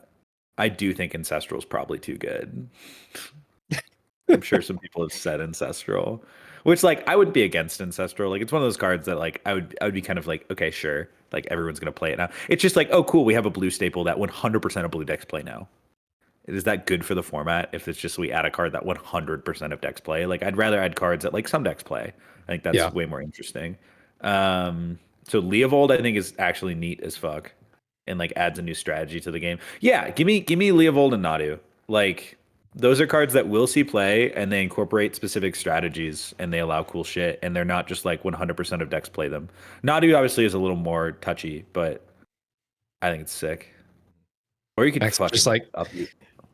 do think Ancestral is probably too good. I'm sure some people have said Ancestral, which like I wouldn't be against Ancestral. Like it's one of those cards that like I would be kind of like, okay, sure, like everyone's gonna play it now. It's just like, oh cool, we have a blue staple that 100% of blue decks play now. Is that good for the format if it's just we add a card that 100% of decks play? Like I'd rather add cards that like some decks play. I think that's way more interesting. So Leovold I think is actually neat as fuck and like adds a new strategy to the game. Yeah, give me Leovold and Nadu. Like those are cards that will see play and they incorporate specific strategies and they allow cool shit and they're not just like 100% of decks play them. Nadu obviously is a little more touchy, but I think it's sick. Or you could fucking just like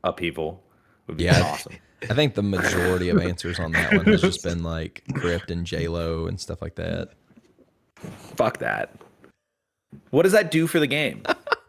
upheaval would be awesome. I think the majority of answers on that one has just been like Crypt and J-Lo and stuff like that. Fuck that. What does that do for the game?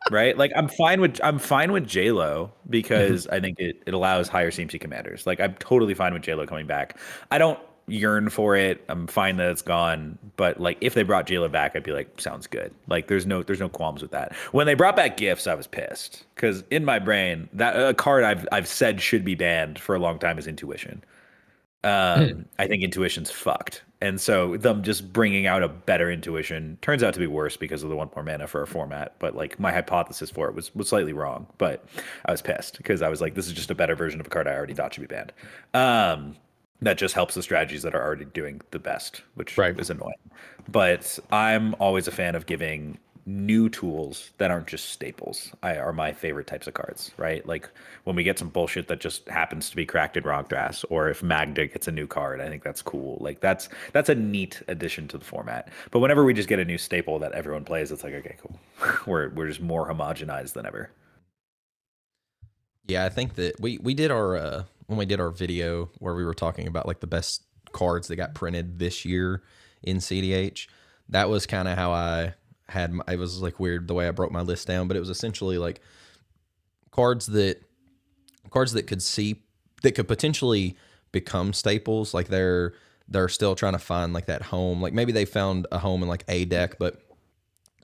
Right? Like I'm fine with J-Lo because I think it allows higher CMC commanders. Like I'm totally fine with J-Lo coming back. I don't yearn for it. I'm fine that it's gone. But like if they brought J-Lo back, I'd be like, sounds good. Like there's no qualms with that. When they brought back gifts, I was pissed. Because in my brain, that a card I've said should be banned for a long time is Intuition. I think Intuition's fucked. And so them just bringing out a better Intuition turns out to be worse because of the 1 more mana for a format. But like my hypothesis for it was slightly wrong. But I was pissed because I was like, this is just a better version of a card I already thought should be banned. That just helps the strategies that are already doing the best, which is annoying. But I'm always a fan of giving new tools that aren't just staples. Are my favorite types of cards, right? Like when we get some bullshit that just happens to be cracked in Rogthras, or if Magda gets a new card, I think that's cool. Like that's a neat addition to the format. But whenever we just get a new staple that everyone plays, it's like, okay, cool. we're just more homogenized than ever. Yeah, I think that we did our when we did our video where we were talking about like the best cards that got printed this year in cEDH. That was kind of how I had it was like weird the way I broke my list down, but it was essentially like cards that could potentially become staples. Like they're still trying to find like that home. Like maybe they found a home in like a deck, but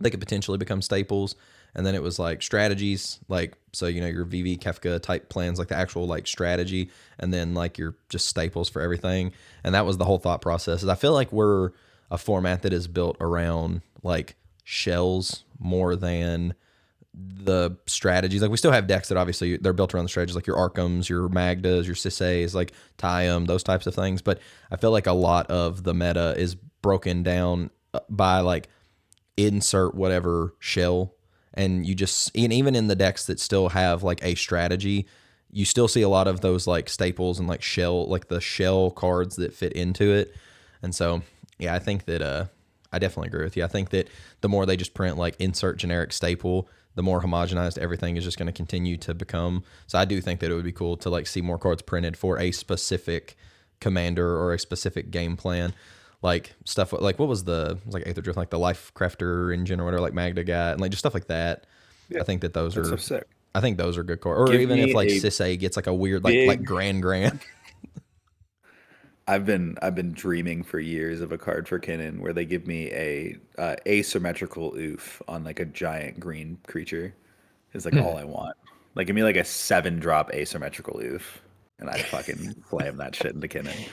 they could potentially become staples. And then it was like strategies, like, so, you know, your VV Kefka type plans, like the actual like strategy, and then like your just staples for everything. And that was the whole thought process. I feel like we're a format that is built around like shells more than the strategies. Like we still have decks that obviously they're built around the strategies, like your Arkhams, your Magdas, your Sisseys, like Tiam, those types of things. But I feel like a lot of the meta is broken down by like insert whatever shell. And you just, and even in the decks that still have like a strategy, you still see a lot of those like staples and like shell, like the shell cards that fit into it. And so, yeah, I think that I definitely agree with you. I think that the more they just print like insert generic staple, the more homogenized everything is just going to continue to become. So I do think that it would be cool to like see more cards printed for a specific commander or a specific game plan. Like stuff like what was like Aether Drift, like the Life Crafter engine or whatever, like Magda got, and like just stuff like that. Yeah, I think that those are so sick. I think those are good cards. Or even if like Sisay gets like a weird like grand. I've been dreaming for years of a card for Kinnan where they give me a asymmetrical oof on like a giant green creature. Is like all I want. Like give me like a 7-drop asymmetrical oof, and I fucking slam that shit into Kinnan.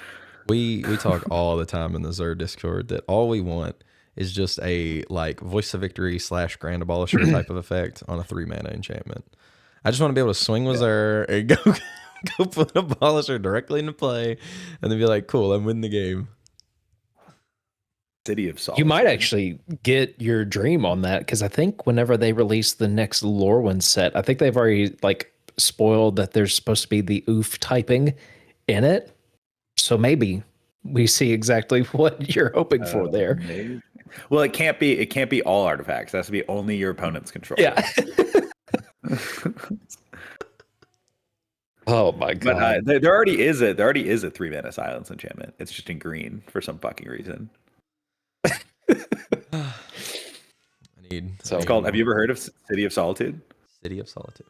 We talk all the time in the Xur Discord that all we want is just a like Voice of Victory / Grand Abolisher type of effect on a 3-mana enchantment. I just want to be able to swing with Xur and go put Abolisher directly into play and then be like, cool, I'm winning the game. City of Solace. You might actually get your dream on that, because I think whenever they release the next Lorwyn set, I think they've already like spoiled that there's supposed to be the oof typing in it. So maybe we see exactly what you're hoping for there. Maybe. Well, it can't be all artifacts. It has to be only your opponent's control. Yeah. Oh my god. But there already is a 3-mana silence enchantment. It's just in green for some fucking reason. I need. So- It's called. Have you ever heard of City of Solitude? City of Solitude.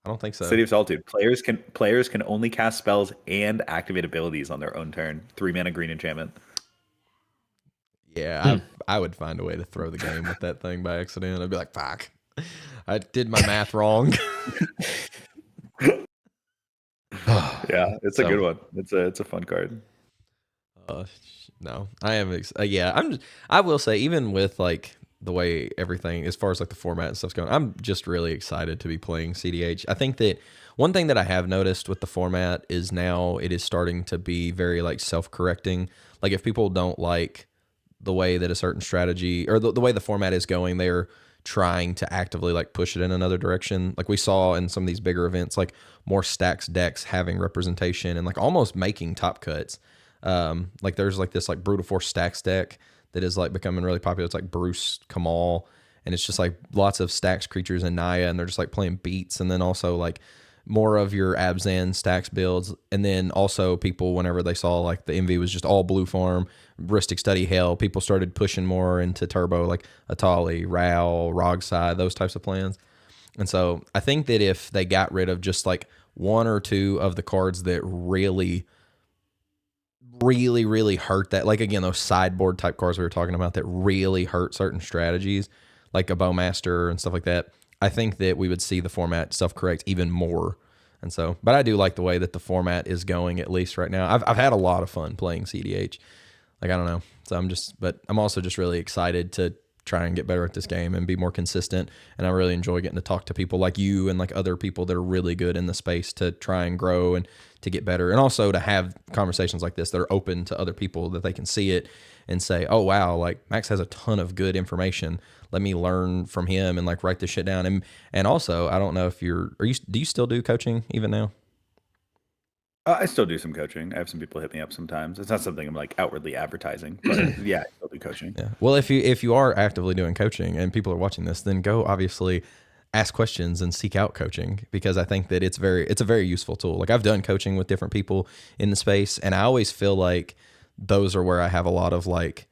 I don't think so. City of Solitude. Players can only cast spells and activate abilities on their own turn. 3-mana green enchantment. Yeah, I would find a way to throw the game with that thing by accident. I'd be like, fuck, I did my math wrong. Yeah, it's a good one. It's a fun card. No, I am. I will say, even with like the way everything, as far as like the format and stuff's going, I'm just really excited to be playing cEDH. I think that one thing that I have noticed with the format is now it is starting to be very like self-correcting. Like if people don't like the way that a certain strategy or the way the format is going, they're trying to actively like push it in another direction. Like we saw in some of these bigger events, like more stacks decks having representation and like almost making top cuts. Like there's like this like Brutal Force stacks deck that is like becoming really popular. It's like Bruce Kamal, and it's just like lots of stacks creatures and Naya, and they're just like playing beats, and then also like more of your Abzan stacks builds, and then also people, whenever they saw like the MV was just all blue farm, Ristic Study Hell, people started pushing more into turbo, like Atali, Ral, Rogside, those types of plans. And so I think that if they got rid of just like one or two of the cards that really hurt that, like again, those sideboard type cards we were talking about that really hurt certain strategies, like a Bowmaster and stuff like that, I think that we would see the format self-correct even more. And so, but I do like the way that the format is going, at least right now. I've had a lot of fun playing cEDH. Like, I don't know. So I'm also just really excited to try and get better at this game and be more consistent. And I really enjoy getting to talk to people like you and like other people that are really good in the space to try and grow and to get better. And also to have conversations like this that are open to other people, that they can see it and say, oh, wow, like Max has a ton of good information. Let me learn from him and like write this shit down. And also, I don't know if do you still do coaching even now? I still do some coaching. I have some people hit me up sometimes. It's not something I'm like outwardly advertising, but yeah, I still do coaching. Yeah. Well, if you are actively doing coaching and people are watching this, then go obviously ask questions and seek out coaching, because I think that it's a very useful tool. Like I've done coaching with different people in the space, and I always feel like those are where I have a lot of like,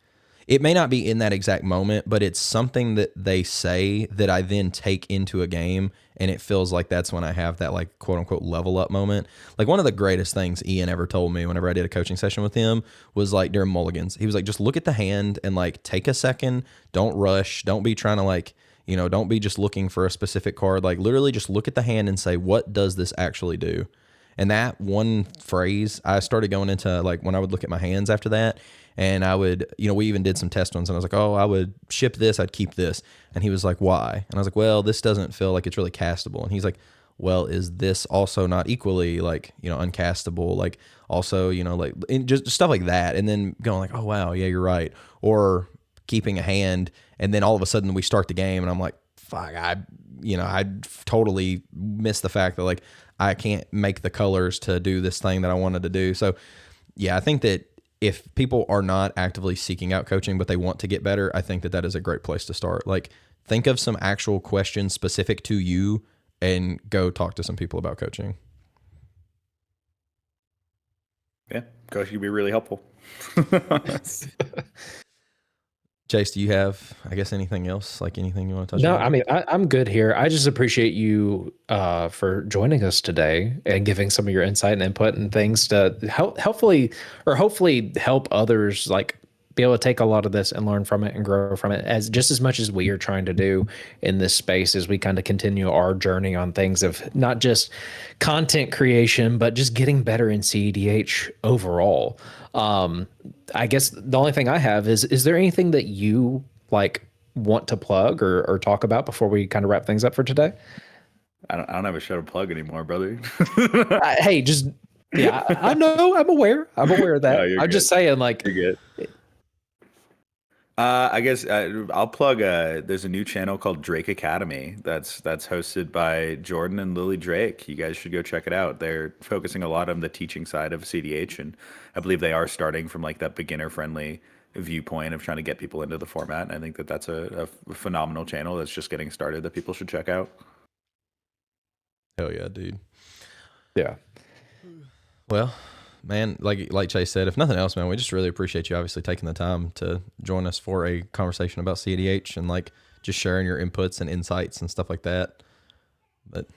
it may not be in that exact moment, but it's something that they say that I then take into a game, and it feels like that's when I have that like quote unquote level up moment. Like one of the greatest things Ian ever told me whenever I did a coaching session with him was like during Mulligans. He was like, just look at the hand and like take a second, don't rush, don't be trying to like, don't be just looking for a specific card. Like literally just look at the hand and say, what does this actually do? And that one phrase, I started going into like when I would look at my hands after that, and I would, we even did some test ones, and I was like, oh, I would ship this, I'd keep this. And he was like, why? And I was like, well, this doesn't feel like it's really castable. And he's like, well, is this also not equally like, uncastable? Like also, like just stuff like that. And then going like, oh, wow, yeah, you're right. Or keeping a hand, and then all of a sudden we start the game, and I'm like, fuck, I totally missed the fact that like I can't make the colors to do this thing that I wanted to do. So yeah, I think that if people are not actively seeking out coaching, but they want to get better, I think that that is a great place to start. Like think of some actual questions specific to you and go talk to some people about coaching. Yeah, coaching would be really helpful. Chase, do you have, I guess, anything else? Like anything you want to touch No, on? I mean, I'm good here. I just appreciate you for joining us today and giving some of your insight and input and things to hopefully help others like be able to take a lot of this and learn from it and grow from it just as much as we are trying to do in this space as we kind of continue our journey on things of not just content creation, but just getting better in cEDH overall. I guess the only thing I have is there anything that you like want to plug or talk about before we kind of wrap things up for today? I don't have a show to plug anymore, brother. Hey, just yeah, I know, I'm aware of that. No, I'm you're just good. saying, like, You're good. I guess I'll plug. There's a new channel called Drake Academy that's hosted by Jordan and Lily Drake. You guys should go check it out. They're focusing a lot on the teaching side of cEDH, and I believe they are starting from like that beginner friendly viewpoint of trying to get people into the format. And I think that that's a phenomenal channel that's just getting started that people should check out. Hell yeah, dude. yeah. Well, man, like Chase said, if nothing else, man, we just really appreciate you obviously taking the time to join us for a conversation about cEDH and like just sharing your inputs and insights and stuff like that. But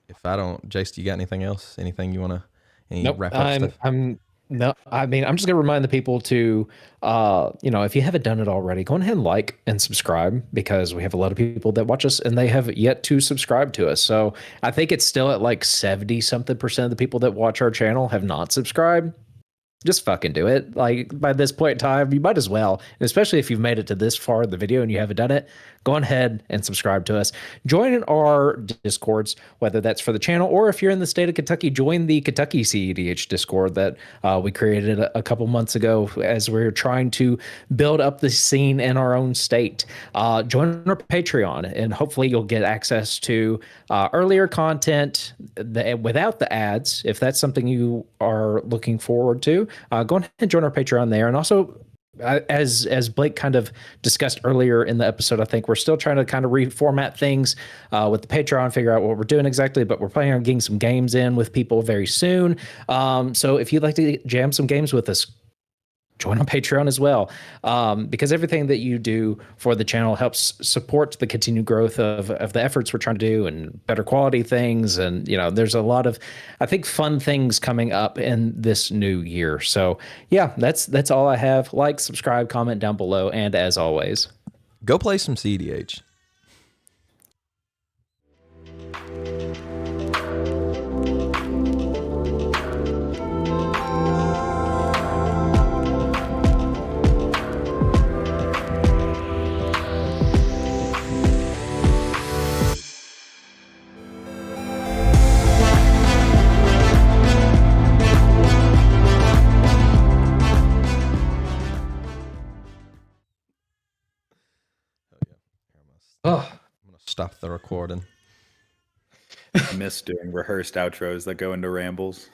if I don't, Jace, do you got anything else? Anything you want to, any Nope. wrap up stuff? No, I mean, I'm just gonna remind the people to, if you haven't done it already, go ahead and like and subscribe, because we have a lot of people that watch us and they have yet to subscribe to us. So I think it's still at like 70 something% of the people that watch our channel have not subscribed. Just fucking do it. Like, by this point in time, you might as well. And especially if you've made it to this far in the video and you haven't done it, go ahead and subscribe to us. Join our Discords, whether that's for the channel or if you're in the state of Kentucky, join the Kentucky cEDH Discord that we created a couple months ago as we're trying to build up the scene in our own state. Join our Patreon, and hopefully you'll get access to earlier content without the ads, if that's something you are looking forward to. Go ahead and join our Patreon there. And also, as Blake kind of discussed earlier in the episode, I think we're still trying to kind of reformat things with the Patreon, figure out what we're doing exactly, but we're planning on getting some games in with people very soon. So if you'd like to jam some games with us, join on Patreon as well, because everything that you do for the channel helps support the continued growth of the efforts we're trying to do and better quality things. And, there's a lot of, I think, fun things coming up in this new year. So yeah, that's all I have. Like, subscribe, comment down below. And as always, Go play some cEDH. oh, I'm gonna stop the recording. I miss doing rehearsed outros that go into rambles.